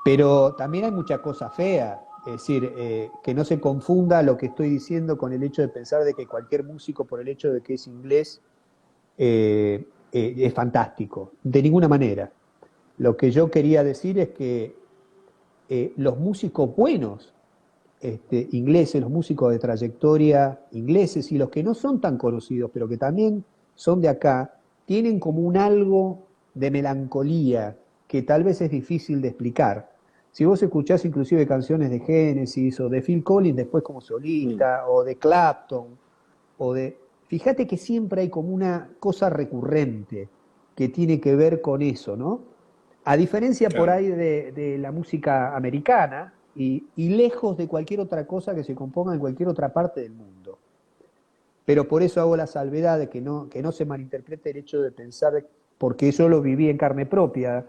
Pero también hay mucha cosa fea, es decir, que no se confunda lo que estoy diciendo con el hecho de pensar de que cualquier músico, por el hecho de que es inglés, es fantástico. De ninguna manera. Lo que yo quería decir es que los músicos buenos ingleses, los músicos de trayectoria ingleses y los que no son tan conocidos, pero que también son de acá, tienen como un algo de melancolía que tal vez es difícil de explicar. Si vos escuchás inclusive canciones de Genesis o de Phil Collins después como solista, o de Clapton, o de... Fíjate que siempre hay como una cosa recurrente que tiene que ver con eso, ¿no? A diferencia por Claro. ahí de la música americana y lejos de cualquier otra cosa que se componga en cualquier otra parte del mundo. Pero por eso hago la salvedad de que no se malinterprete el hecho de pensar, porque yo lo viví en carne propia,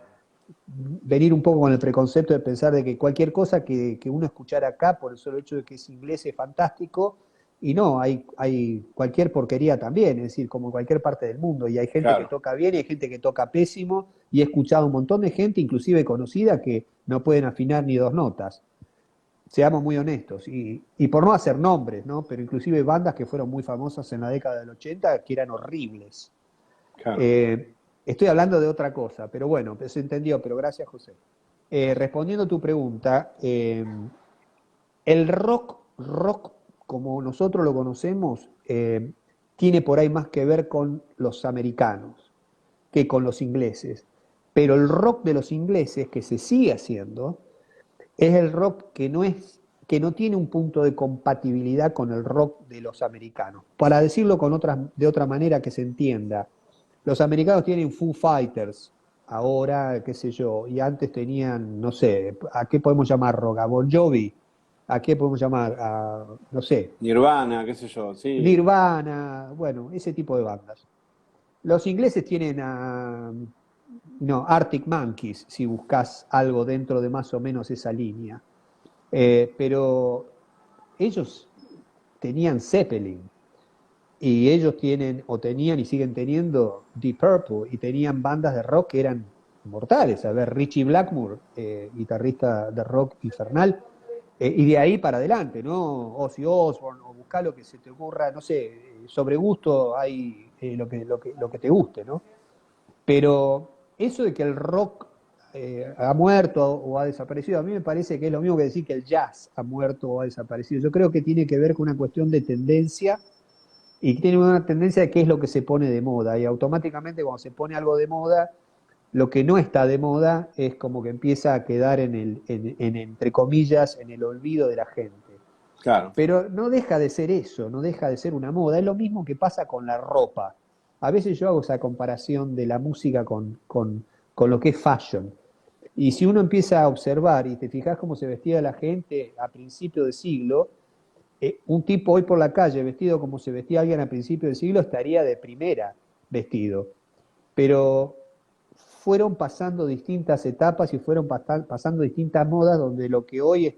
venir un poco con el preconcepto de pensar de que cualquier cosa que uno escuchara acá, por el solo hecho de que es inglés, es fantástico, y no, hay cualquier porquería también, es decir, como en cualquier parte del mundo, y hay gente que Claro. toca bien y hay gente que toca pésimo, y he escuchado un montón de gente, inclusive conocida, que no pueden afinar ni dos notas. Seamos muy honestos, y por no hacer nombres, ¿no? Pero inclusive bandas que fueron muy famosas en la década del 80 que eran horribles. Claro. Estoy hablando de otra cosa, pero bueno, se entendió, pero gracias José. Respondiendo a tu pregunta, el rock como nosotros lo conocemos, tiene por ahí más que ver con los americanos que con los ingleses. Pero el rock de los ingleses, que se sigue haciendo, es el rock que no tiene un punto de compatibilidad con el rock de los americanos. Para decirlo de otra manera que se entienda, los americanos tienen Foo Fighters, ahora, qué sé yo, y antes tenían, no sé, ¿a qué podemos llamar rock? ¿A Bon Jovi? ¿A qué podemos llamar? A, no sé, Nirvana, qué sé yo, sí. Nirvana, bueno, ese tipo de bandas. Los ingleses tienen no, Arctic Monkeys, si buscas algo dentro de más o menos esa línea. Pero ellos tenían Zeppelin y ellos tienen, o tenían y siguen teniendo Deep Purple y tenían bandas de rock que eran mortales. A ver, Richie Blackmore, guitarrista de rock infernal, y de ahí para adelante, ¿no? Ozzy Osbourne, o buscar lo que se te ocurra, no sé, sobre gusto hay lo que te guste, ¿no? Pero eso de que el rock ha muerto o ha desaparecido, a mí me parece que es lo mismo que decir que el jazz ha muerto o ha desaparecido. Yo creo que tiene que ver con una cuestión de tendencia y tiene una tendencia de qué es lo que se pone de moda. Y automáticamente cuando se pone algo de moda, lo que no está de moda es como que empieza a quedar entre comillas, en el olvido de la gente. Claro. Pero no deja de ser eso, no deja de ser una moda. Es lo mismo que pasa con la ropa. A veces yo hago esa comparación de la música con lo que es fashion. Y si uno empieza a observar y te fijas cómo se vestía la gente a principio de siglo, un tipo hoy por la calle vestido como se vestía alguien a principio del siglo estaría de primera vestido. Pero fueron pasando distintas etapas y fueron pasando distintas modas donde lo que hoy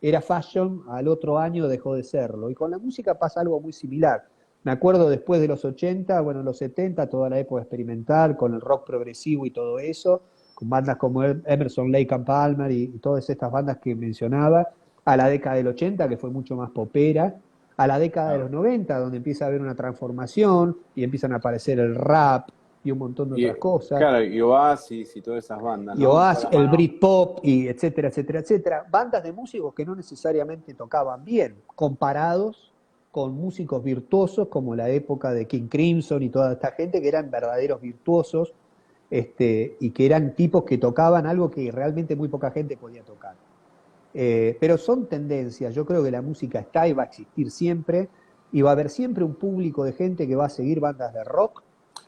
era fashion, al otro año dejó de serlo. Y con la música pasa algo muy similar. Me acuerdo después de los 80, bueno, en los 70, toda la época experimental, con el rock progresivo y todo eso, con bandas como Emerson, Lake and Palmer y todas estas bandas que mencionaba, a la década del 80, que fue mucho más popera, a la década de Claro. los 90, donde empieza a haber una transformación y empiezan a aparecer el rap y un montón de Y, otras cosas, claro, y Oasis y todas esas bandas, y ¿no? Va Oasis, la el mano. Britpop, y etcétera, etcétera, etcétera. Bandas de músicos que no necesariamente tocaban bien, comparados con músicos virtuosos como la época de King Crimson y toda esta gente que eran verdaderos virtuosos y que eran tipos que tocaban algo que realmente muy poca gente podía tocar. Pero son tendencias. Yo creo que la música está y va a existir siempre, y va a haber siempre un público de gente que va a seguir bandas de rock,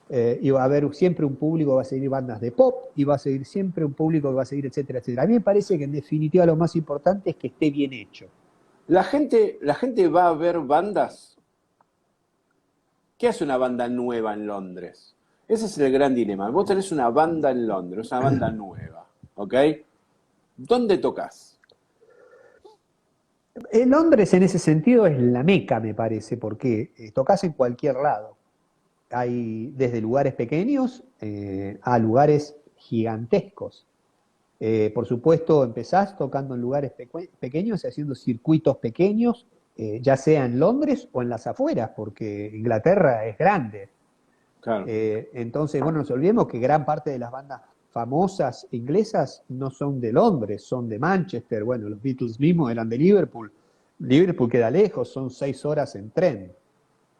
y va a haber siempre un público que va a seguir bandas de pop, y va a seguir siempre un público que va a seguir, etcétera, etcétera. A mí me parece que en definitiva lo más importante es que esté bien hecho. La gente va a ver bandas. ¿Qué hace una banda nueva en Londres? Ese es el gran dilema. Vos tenés una banda en Londres, una banda nueva, ¿ok? ¿Dónde tocas? Londres en ese sentido es la meca, me parece, porque tocas en cualquier lado. Hay desde lugares pequeños a lugares gigantescos. Por supuesto, empezás tocando en lugares pequeños y haciendo circuitos pequeños, ya sea en Londres o en las afueras, porque Inglaterra es grande. Claro. Entonces, bueno, nos olvidemos que gran parte de las bandas famosas inglesas no son de Londres, son de Manchester. Bueno, los Beatles mismos eran de Liverpool. Liverpool queda lejos, son 6 horas en tren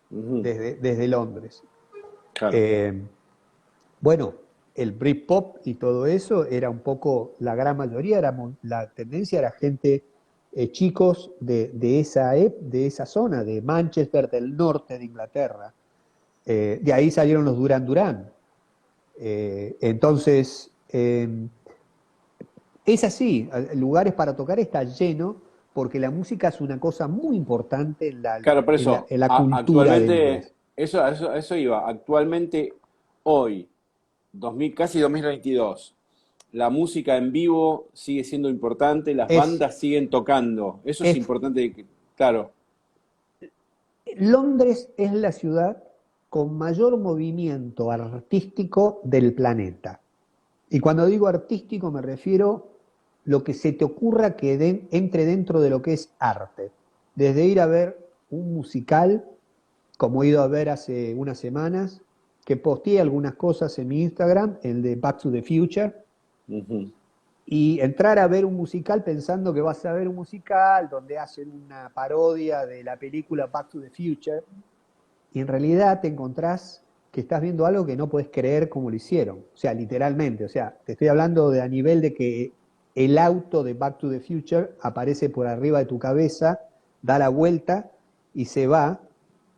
Ujú, desde Londres. claro. Eh, bueno, el Britpop y todo eso era un poco, la gran mayoría, la tendencia era gente, chicos de esa zona, de Manchester, del norte de Inglaterra. De ahí salieron los Duran Duran. Entonces, es así, lugares para tocar está lleno porque la música es una cosa muy importante en Claro, por eso, en la cultura del actualmente, inglés. eso iba. Actualmente, hoy, 2000, casi 2022, la música en vivo sigue siendo importante, las Es, bandas siguen tocando. Eso es es, importante, claro, Londres es la ciudad con mayor movimiento artístico del planeta. Y cuando digo artístico me refiero lo que se te ocurra que entre dentro de lo que es arte. Desde ir a ver un musical, como he ido a ver hace unas semanas, que posteé algunas cosas en mi Instagram, el de Back to the Future, ujú, y entrar a ver un musical pensando que vas a ver un musical donde hacen una parodia de la película Back to the Future, y en realidad te encontrás que estás viendo algo que no podés creer cómo lo hicieron. O sea, literalmente. O sea, te estoy hablando de a nivel de que el auto de Back to the Future aparece por arriba de tu cabeza, da la vuelta y se va,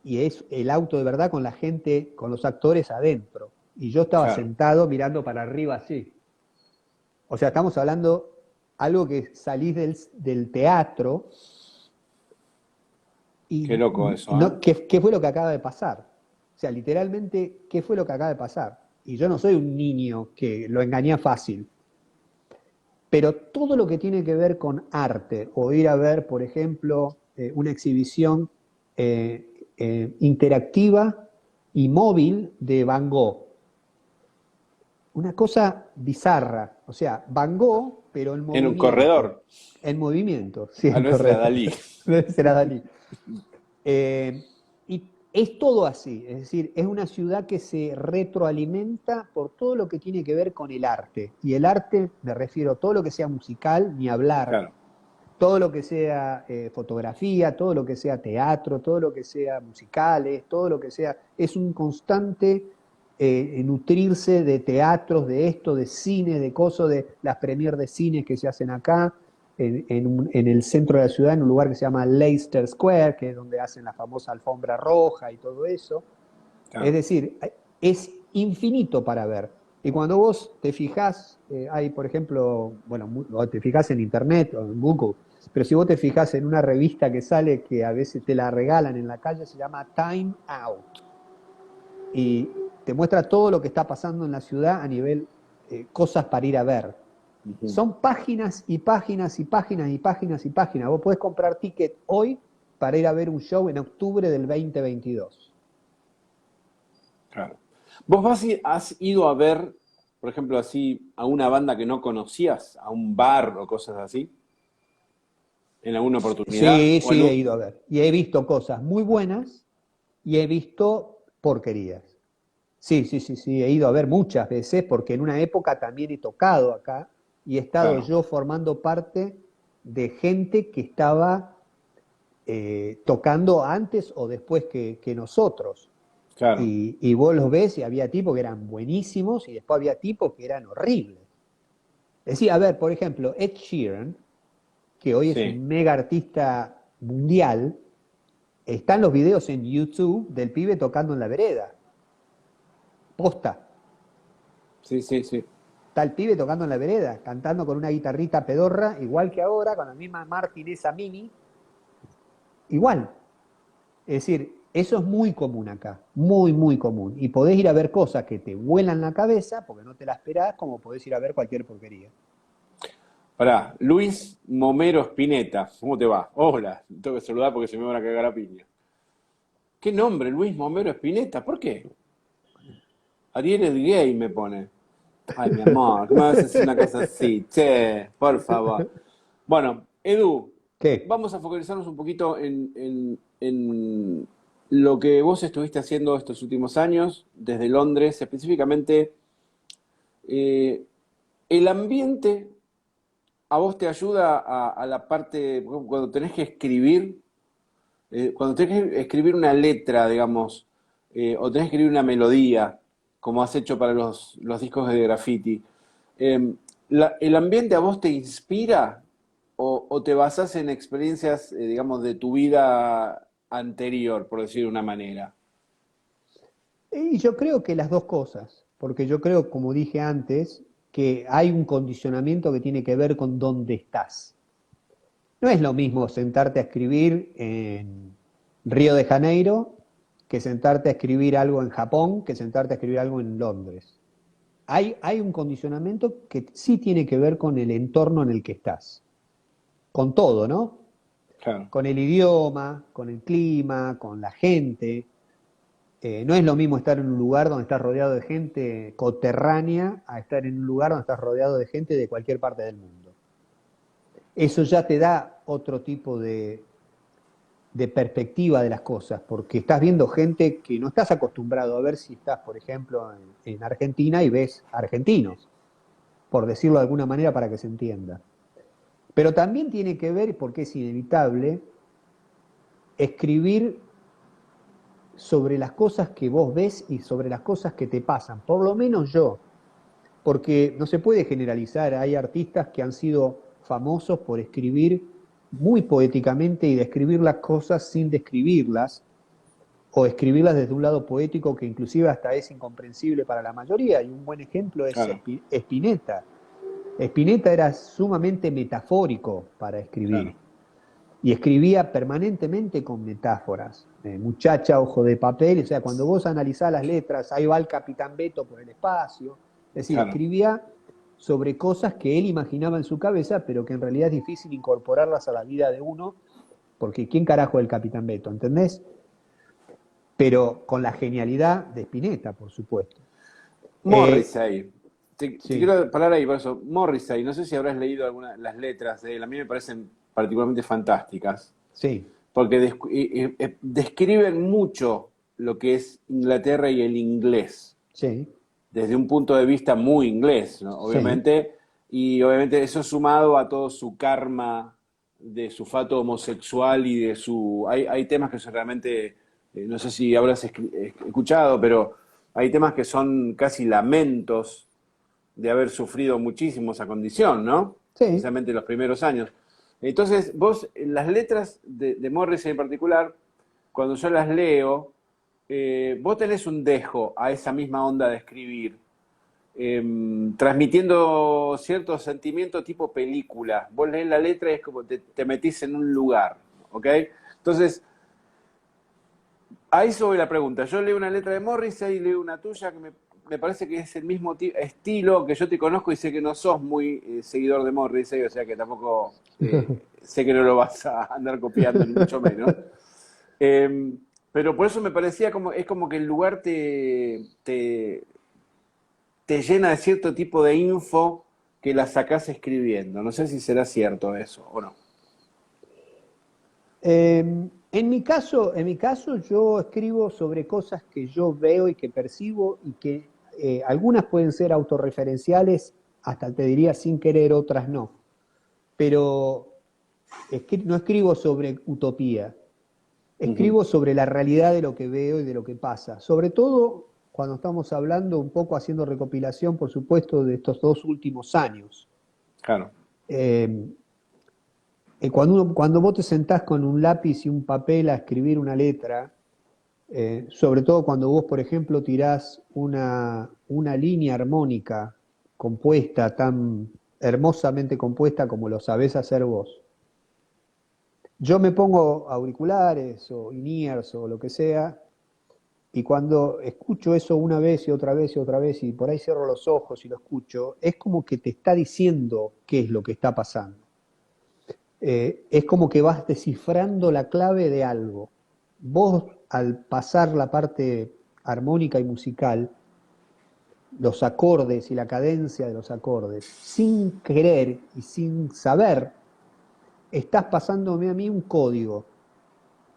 y es el auto de verdad con la gente, con los actores adentro. Y yo estaba claro. sentado mirando para arriba así. O sea, estamos hablando algo que salís del teatro Qué y loco eso, ¿eh? no, ¿qué fue lo que acaba de pasar? O sea, literalmente, ¿qué fue lo que acaba de pasar? Y yo no soy un niño que lo engañé fácil, pero todo lo que tiene que ver con arte, o ir a ver, por ejemplo, una exhibición interactiva y móvil de Van Gogh, una cosa bizarra, o sea, Van Gogh, pero En un corredor. en movimiento, sí, A en veces era correcto, Dalí. será Dalí. Y es todo así, es decir, es una ciudad que se retroalimenta por todo lo que tiene que ver con el arte. Y el arte, me refiero a todo lo que sea musical, ni hablar, Claro, todo lo que sea fotografía, todo lo que sea teatro, todo lo que sea musicales, todo lo que sea, es un constante nutrirse de teatros, de esto, de cine, de cosas, de las premier de cines que se hacen acá, en el centro de la ciudad, en un lugar que se llama Leicester Square, que es donde hacen la famosa alfombra roja y todo eso. Es claro. decir, es infinito para ver. Y cuando vos te fijás, hay, por ejemplo, bueno, te fijás en internet o en Google, pero si vos te fijás en una revista que sale, que a veces te la regalan en la calle, se llama Time Out. Y te muestra todo lo que está pasando en la ciudad a nivel cosas para ir a ver. Ujú, Son páginas y páginas y páginas y páginas y páginas. Vos podés comprar ticket hoy para ir a ver un show en octubre del 2022. claro. ¿Vos has ido a ver, por ejemplo, así, a una banda que no conocías, a un bar o cosas así, en alguna oportunidad? Sí, O sí, he ido a ver. Y he visto cosas muy buenas y he visto porquerías. Sí, sí, sí, sí, he ido a ver muchas veces porque en una época también he tocado acá y he estado claro, yo formando parte de gente que estaba tocando antes o después que nosotros. claro, Y vos los ves y había tipos que eran buenísimos y después había tipos que eran horribles. Es decir, a ver, por ejemplo, Ed Sheeran, que hoy es Sí, un mega artista mundial, están los videos en YouTube del pibe tocando en la vereda. Posta. sí, sí, sí. Está el pibe tocando en la vereda, cantando con una guitarrita pedorra, igual que ahora, con la misma Martin esa mini, igual. Es decir, eso es muy común acá, muy, muy común. Y podés ir a ver cosas que te vuelan la cabeza, porque no te la esperás, como podés ir a ver cualquier porquería. Pará, Luis Momero Spinetta, ¿cómo te va? Hola, tengo que saludar porque se me van a cagar a piña. ¿Qué nombre, Luis Momero Spinetta? ¿Por qué? Ariel es gay, me pone. Ay, mi amor, ¿cómo me vas a decir una cosa así? Che, por favor. Bueno, Edu, ¿Qué? vamos a focalizarnos un poquito en lo que vos estuviste haciendo estos últimos años, desde Londres, específicamente, eh, el ambiente a vos te ayuda a la parte, cuando tenés que escribir, cuando tenés que escribir una letra, digamos, o tenés que escribir una melodía, como has hecho para los discos de graffiti, ¿el ambiente a vos te inspira o te basás en experiencias, digamos, de tu vida anterior, por decir de una manera? Y yo creo que las dos cosas, porque yo creo, como dije antes, que hay un condicionamiento que tiene que ver con dónde estás. No es lo mismo sentarte a escribir en Río de Janeiro que sentarte a escribir algo en Japón, que sentarte a escribir algo en Londres. Hay un condicionamiento que sí tiene que ver con el entorno en el que estás, con todo, ¿no? Claro, Con el idioma, con el clima, con la gente. No es lo mismo estar en un lugar donde estás rodeado de gente coterránea a estar en un lugar donde estás rodeado de gente de cualquier parte del mundo. Eso ya te da otro tipo de perspectiva de las cosas, porque estás viendo gente que no estás acostumbrado a ver si estás, por ejemplo, en Argentina y ves argentinos, por decirlo de alguna manera para que se entienda. Pero también tiene que ver, porque es inevitable, escribir sobre las cosas que vos ves y sobre las cosas que te pasan, por lo menos yo, porque no se puede generalizar, hay artistas que han sido famosos por escribir muy poéticamente y describir las cosas sin describirlas, o escribirlas desde un lado poético que inclusive hasta es incomprensible para la mayoría, y un buen ejemplo es claro, Spinetta. Spinetta era sumamente metafórico para escribir, claro. y escribía permanentemente con metáforas. Muchacha, ojo de papel, o sea, cuando vos analizás las letras, ahí va el Capitán Beto por el espacio, es decir, Claro. escribía sobre cosas que él imaginaba en su cabeza, pero que en realidad es difícil incorporarlas a la vida de uno, porque ¿quién carajo es el Capitán Beto? ¿Entendés? Pero con la genialidad de Spinetta, por supuesto. Eh, Morrissey. Te sí, quiero parar ahí por eso. Morrissey, no sé si habrás leído algunas las letras de él. A mí me parecen particularmente fantásticas. sí, Porque describen mucho lo que es Inglaterra y el inglés. sí, Desde un punto de vista muy inglés, ¿no? sí. Obviamente. Y obviamente eso sumado a todo su karma de su fato homosexual y de su... Hay temas que son realmente, no sé si habrás escuchado, pero hay temas que son casi lamentos de haber sufrido muchísimo esa condición, ¿no? Sí. Especialmente en los primeros años. Entonces, vos, las letras de Morrissey en particular, cuando yo las leo, vos tenés un dejo a esa misma onda de escribir, transmitiendo cierto sentimiento tipo película. Vos lees la letra y es como te metís en un lugar, ¿ok? Entonces, a eso voy la pregunta. Yo leo una letra de Morrissey y leo una tuya que me parece que es el mismo estilo que yo te conozco y sé que no sos muy seguidor de Morrissey, o sea que tampoco sé que no lo vas a andar copiando, ni mucho menos. Eh, pero por eso me parecía como, es como que el lugar te llena de cierto tipo de info que la sacás escribiendo. No sé si será cierto eso o no. En mi caso, yo escribo sobre cosas que yo veo y que percibo y que algunas pueden ser autorreferenciales, hasta te diría sin querer, otras no. Pero no escribo sobre utopía, Ujú. escribo sobre la realidad de lo que veo y de lo que pasa. Sobre todo cuando estamos hablando un poco haciendo recopilación, por supuesto, de estos dos últimos años. Claro, Eh, Cuando vos te sentás con un lápiz y un papel a escribir una letra, sobre todo cuando vos, por ejemplo, tirás una línea armónica compuesta, tan hermosamente compuesta como lo sabés hacer vos, yo me pongo auriculares o in-ears o lo que sea, y cuando escucho eso una vez y otra vez y otra vez, y por ahí cierro los ojos y lo escucho, es como que te está diciendo qué es lo que está pasando. Es como que vas descifrando la clave de algo. Vos, al pasar la parte armónica y musical, los acordes y la cadencia de los acordes, sin querer y sin saber, estás pasándome a mí un código,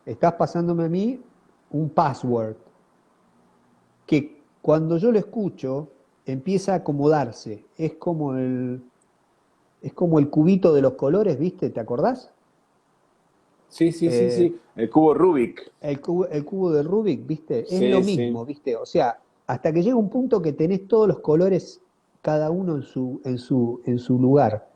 estás pasándome a mí un password, que cuando yo lo escucho empieza a acomodarse. Es como el cubito de los colores, ¿viste? ¿Te acordás? Sí, sí, sí, Eh, sí. El cubo Rubik. el cubo de Rubik, ¿viste? Es lo Sí, sí. mismo, ¿viste? O sea, hasta que llega un punto que tenés todos los colores, cada uno en su lugar.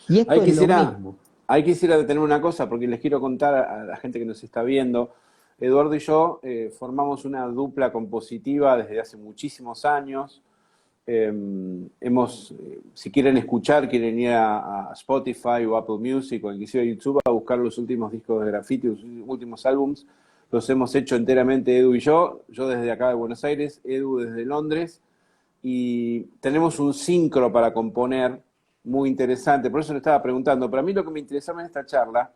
Y Ahí esto es lo quisiera, mismo. ahí quisiera detener una cosa porque les quiero contar a la gente que nos está viendo. Eduardo y yo formamos una dupla compositiva desde hace muchísimos años. Si quieren escuchar, quieren ir a Spotify o Apple Music o inclusive a YouTube a buscar los últimos discos de Graffiti, los últimos álbums. Los hemos hecho enteramente Edu y yo desde acá de Buenos Aires, Edu desde Londres, y tenemos un sincro para componer muy interesante. Por eso le estaba preguntando, pero a mí lo que me interesaba en esta charla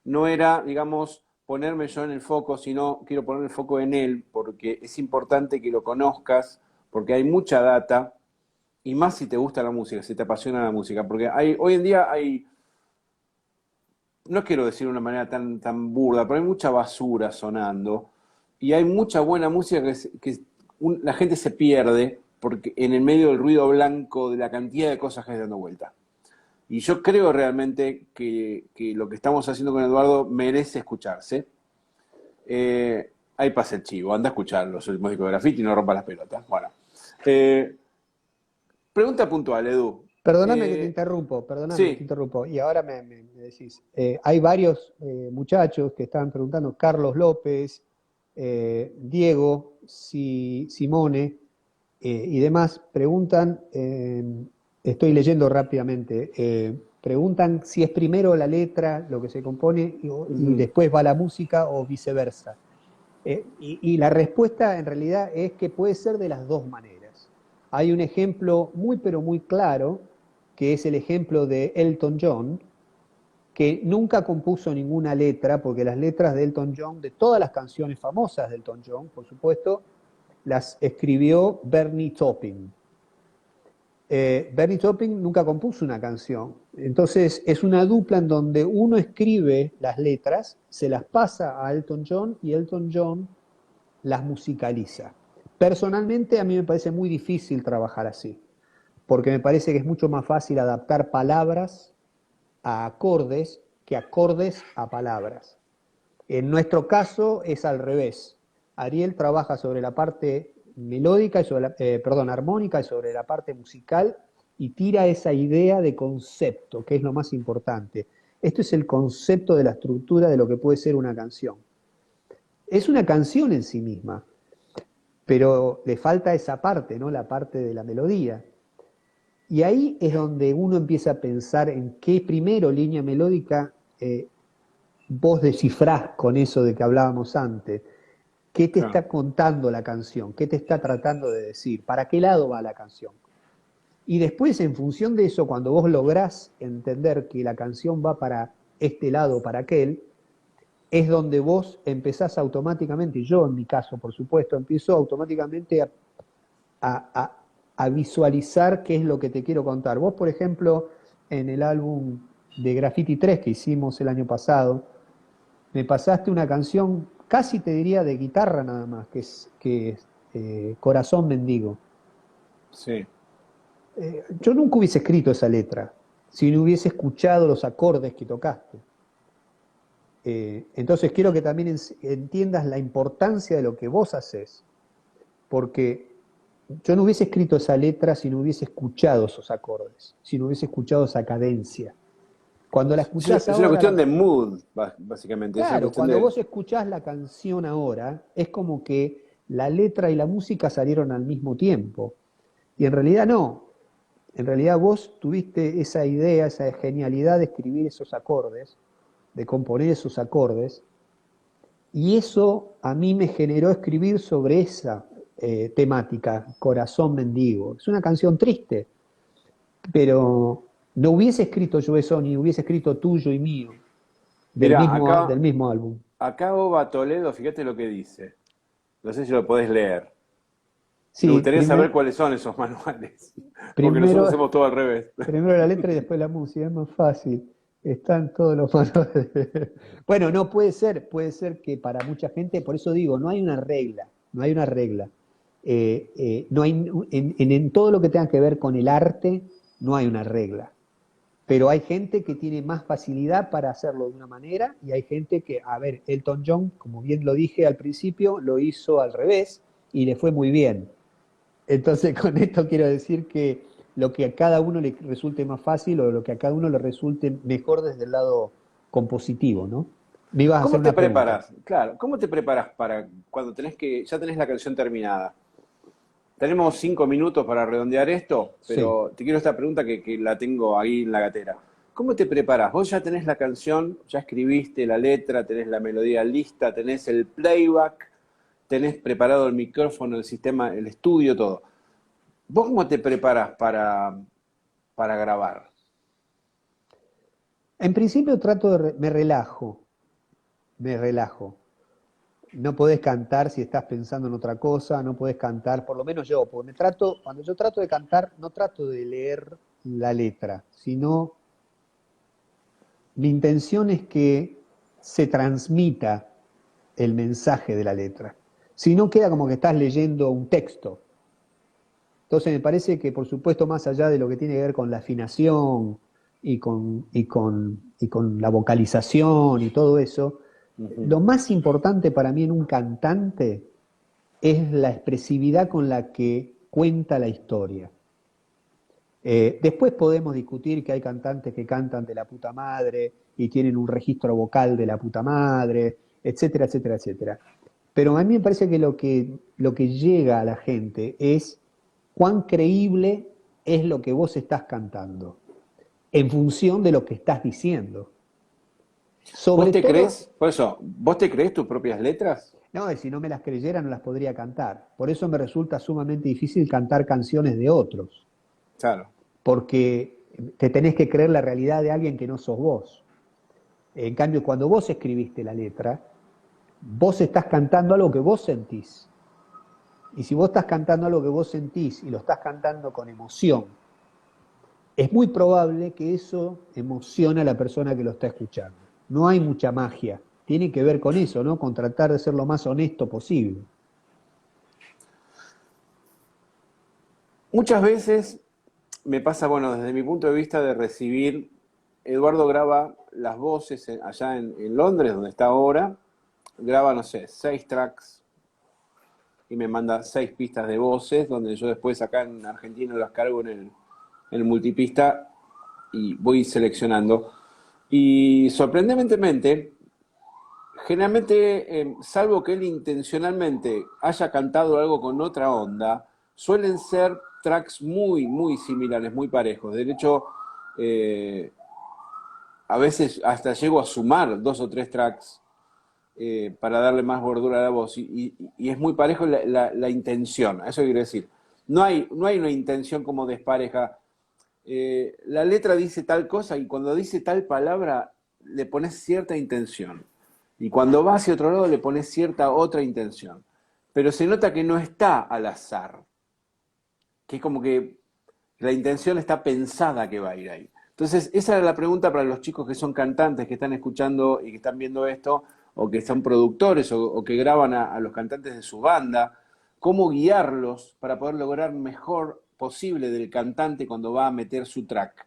no era, digamos, ponerme yo en el foco, sino quiero poner el foco en él, porque es importante que lo conozcas, porque hay mucha data, y más si te gusta la música, si te apasiona la música, porque hoy en día hay, no quiero decir de una manera tan burda, pero hay mucha basura sonando, y hay mucha buena música la gente se pierde porque en el medio del ruido blanco de la cantidad de cosas que hay dando vuelta. Y yo creo realmente que lo que estamos haciendo con Eduardo merece escucharse. Ahí pasa el chivo, anda a escuchar los últimos discos de Graffiti y no rompa las pelotas. Bueno, eh, pregunta puntual, Edu. Eh, Perdóname que te sí, interrumpo. Y ahora me decís, hay varios muchachos que estaban preguntando, Carlos López, Diego, Simone y demás, preguntan, estoy leyendo rápidamente, preguntan si es primero la letra, lo que se compone, y ujú, después va la música o viceversa. Y la respuesta en realidad es que puede ser de las dos maneras. Hay un ejemplo muy pero muy claro, que es el ejemplo de Elton John, que nunca compuso ninguna letra, porque las letras de Elton John, de todas las canciones famosas de Elton John, por supuesto, las escribió Bernie Taupin. Bernie Taupin nunca compuso una canción. Entonces es una dupla en donde uno escribe las letras, se las pasa a Elton John y Elton John las musicaliza. Personalmente a mí me parece muy difícil trabajar así, porque me parece que es mucho más fácil adaptar palabras a acordes que acordes a palabras. En nuestro caso es al revés. Ariel trabaja sobre la parte melódica, perdón, armónica y sobre la parte musical y tira esa idea de concepto, que es lo más importante. Esto es el concepto de la estructura de lo que puede ser una canción. Es una canción en sí misma, pero le falta esa parte, ¿no? La parte de la melodía. Y ahí es donde uno empieza a pensar en qué primero línea melódica vos descifrás con eso de que hablábamos antes. ¿Qué te claro. está contando la canción? ¿Qué te está tratando de decir? ¿Para qué lado va la canción? Y después, en función de eso, cuando vos lográs entender que la canción va para este lado o para aquel, es donde vos empezás automáticamente, yo en mi caso, por supuesto, empiezo automáticamente a, a visualizar qué es lo que te quiero contar. Vos, por ejemplo, en el álbum de Graffiti 3 que hicimos el año pasado, me pasaste una canción, casi te diría de guitarra nada más, que es Corazón Mendigo. Sí. Yo nunca hubiese escrito esa letra si no hubiese escuchado los acordes que tocaste. Entonces quiero que también entiendas la importancia de lo que vos haces, porque yo no hubiese escrito esa letra si no hubiese escuchado esos acordes, si no hubiese escuchado esa cadencia. Cuando la escuchás Es una ahora, cuestión de mood, básicamente. Es una claro, cuestión cuando de... vos escuchás la canción ahora, es como que la letra y la música salieron al mismo tiempo. Y en realidad no. En realidad vos tuviste esa idea, esa genialidad de escribir esos acordes, de componer esos acordes, y eso a mí me generó escribir sobre esa temática, Corazón Mendigo. Es una canción triste, pero no hubiese escrito yo eso, ni hubiese escrito Tuyo y Mío, Mirá, del mismo álbum. acá Oba Toledo, fíjate lo que dice. No sé si lo podés leer. Me Sí, gustaría saber cuáles son esos manuales, porque nosotros primero, hacemos todo al revés. primero la letra y después la música, es más fácil. Están todos los manuales. Bueno, no puede ser que para mucha gente, por eso digo, no hay una regla, no hay una regla. No hay, en todo lo que tenga que ver con el arte, no hay una regla. Pero hay gente que tiene más facilidad para hacerlo de una manera y hay gente que, a ver, Elton John, como bien lo dije al principio, lo hizo al revés y le fue muy bien. Entonces, con esto quiero decir que lo que a cada uno le resulte más fácil o lo que a cada uno le resulte mejor desde el lado compositivo, ¿no? Me ibas a hacer ¿Cómo te una pregunta. preparas? Claro, ¿cómo te preparas para cuando ya tenés la canción terminada? Tenemos 5 minutos para redondear esto, Sí. pero te quiero esta pregunta que la tengo ahí en la gatera. ¿Cómo te preparas? Vos ya tenés la canción, ya escribiste la letra, tenés la melodía lista, tenés el playback, tenés preparado el micrófono, el sistema, el estudio, todo. ¿Vos cómo te preparas para grabar? En principio me relajo. No podés cantar si estás pensando en otra cosa, no podés cantar, por lo menos yo, porque cuando yo trato de cantar, no trato de leer la letra, sino mi intención es que se transmita el mensaje de la letra. Si no, queda como que estás leyendo un texto. Entonces me parece que, por supuesto, más allá de lo que tiene que ver con la afinación y con la vocalización y todo eso, Ujú. lo más importante para mí en un cantante es la expresividad con la que cuenta la historia. Después podemos discutir que hay cantantes que cantan de la puta madre y tienen un registro vocal de la puta madre, etcétera, etcétera, etcétera. Pero a mí me parece que lo que llega a la gente es cuán creíble es lo que vos estás cantando, en función de lo que estás diciendo. ¿Vos Sobre te todo, crees, por eso, vos te crees tus propias letras? no, si no me las creyera no las podría cantar. Por eso me resulta sumamente difícil cantar canciones de otros, Claro. porque te tenés que creer la realidad de alguien que no sos vos. En cambio, cuando vos escribiste la letra, vos estás cantando algo que vos sentís. Y si vos estás cantando algo que vos sentís y lo estás cantando con emoción, es muy probable que eso emocione a la persona que lo está escuchando. No hay mucha magia. Tiene que ver con eso, ¿no? Con tratar de ser lo más honesto posible. Muchas veces me pasa, bueno, desde mi punto de vista de recibir, Eduardo graba las voces allá en Londres, donde está ahora, graba, no sé, 6 tracks y me manda 6 pistas de voces, donde yo después acá en Argentina las cargo en el multipista y voy seleccionando. Y sorprendentemente, generalmente, salvo que él intencionalmente haya cantado algo con otra onda, suelen ser tracks muy, muy similares, muy parejos. De hecho, eh, a veces hasta llego a sumar 2 o 3 tracks para darle más bordura a la voz. Y es muy parejo la intención, eso quiero decir. No hay una intención como despareja. La letra dice tal cosa y cuando dice tal palabra le pones cierta intención. Y cuando va hacia otro lado le pones cierta otra intención. Pero se nota que no está al azar, que es como que la intención está pensada que va a ir ahí. Entonces, esa era la pregunta para los chicos que son cantantes, que están escuchando y que están viendo esto, o que son productores o que graban a los cantantes de su banda, cómo guiarlos para poder lograr mejor posible del cantante cuando va a meter su track.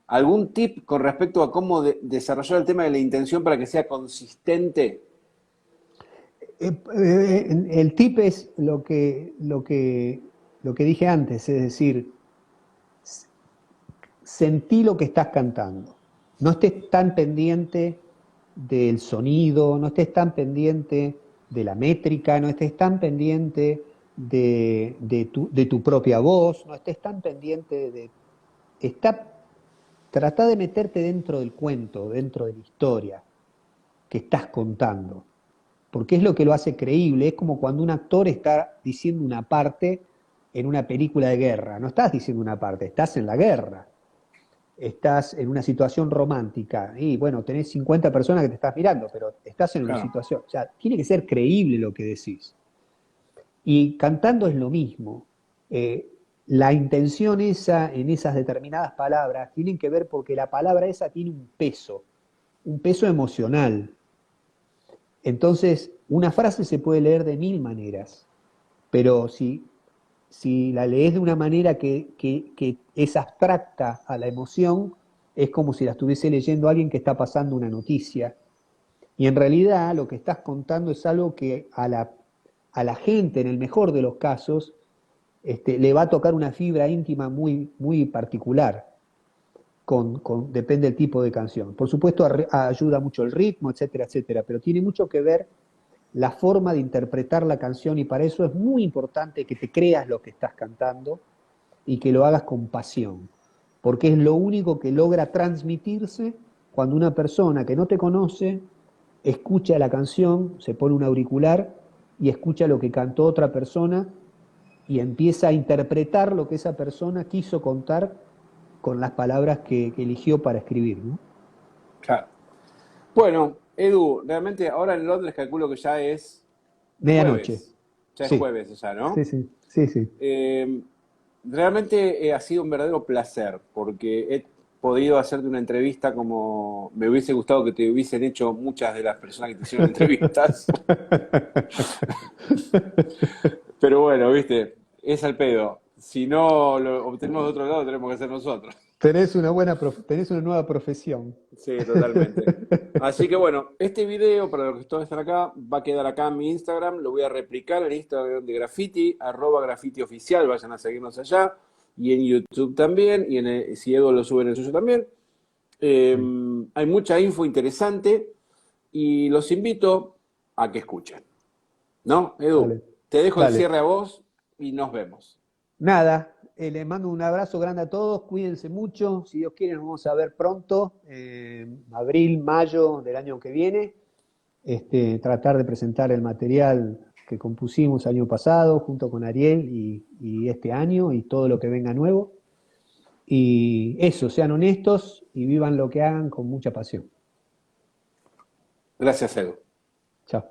¿Algún tip con respecto a cómo desarrollar el tema de la intención para que sea consistente? El tip es lo que dije antes, es decir, sentí lo que estás cantando. no estés tan pendiente del sonido, no estés tan pendiente de la métrica, no estés tan pendiente de tu propia voz, no estés tan pendiente de... Trata de meterte dentro del cuento, dentro de la historia que estás contando, porque es lo que lo hace creíble. Es como cuando un actor está diciendo una parte en una película de guerra. No estás diciendo una parte, estás en la guerra, estás en una situación romántica y bueno, tenés 50 personas que te estás mirando, pero estás en una Claro. situación, o sea, tiene que ser creíble lo que decís. Y cantando es lo mismo. Eh, la intención esa en esas determinadas palabras tienen que ver porque la palabra esa tiene un peso emocional. Entonces, una frase se puede leer de mil maneras, pero si la lees de una manera que es abstracta a la emoción, es como si la estuviese leyendo alguien que está pasando una noticia. Y en realidad lo que estás contando es algo que a la gente, en el mejor de los casos, le va a tocar una fibra íntima muy, muy particular. Depende del tipo de canción. Por supuesto, ayuda mucho el ritmo, etcétera, etcétera, pero tiene mucho que ver la forma de interpretar la canción y para eso es muy importante que te creas lo que estás cantando y que lo hagas con pasión, porque es lo único que logra transmitirse cuando una persona que no te conoce escucha la canción, se pone un auricular y escucha lo que cantó otra persona y empieza a interpretar lo que esa persona quiso contar con las palabras que eligió para escribir, ¿no? Claro. Bueno, Edu, realmente ahora en Londres calculo que ya es Medianoche, jueves. Ya es sí, jueves ya, sí, ¿no? sí, sí, sí. Eh, realmente ha sido un verdadero placer porque he podido hacerte una entrevista como me hubiese gustado que te hubiesen hecho muchas de las personas que te hicieron entrevistas. Pero bueno, viste, es al pedo. Si no lo obtenemos de otro lado, tenemos que hacer nosotros. Tenés una nueva profesión. Sí, totalmente. Así que bueno, este video, para los que todos están acá, va a quedar acá en mi Instagram. Lo voy a replicar en Instagram de Graffiti, @graffitioficial. Vayan a seguirnos allá. Y en YouTube también. Y si Edo lo sube en el suyo también. Eh, Sí. hay mucha info interesante. Y los invito a que escuchen. ¿No, Edu? Dale, Te dejo el dale. cierre a vos y nos vemos. Nada, les mando un abrazo grande a todos, cuídense mucho, si Dios quiere nos vamos a ver pronto, abril, mayo del año que viene, tratar de presentar el material que compusimos el año pasado junto con Ariel y este año y todo lo que venga nuevo. Y eso, sean honestos y vivan lo que hagan con mucha pasión. Gracias, Edu. Chao.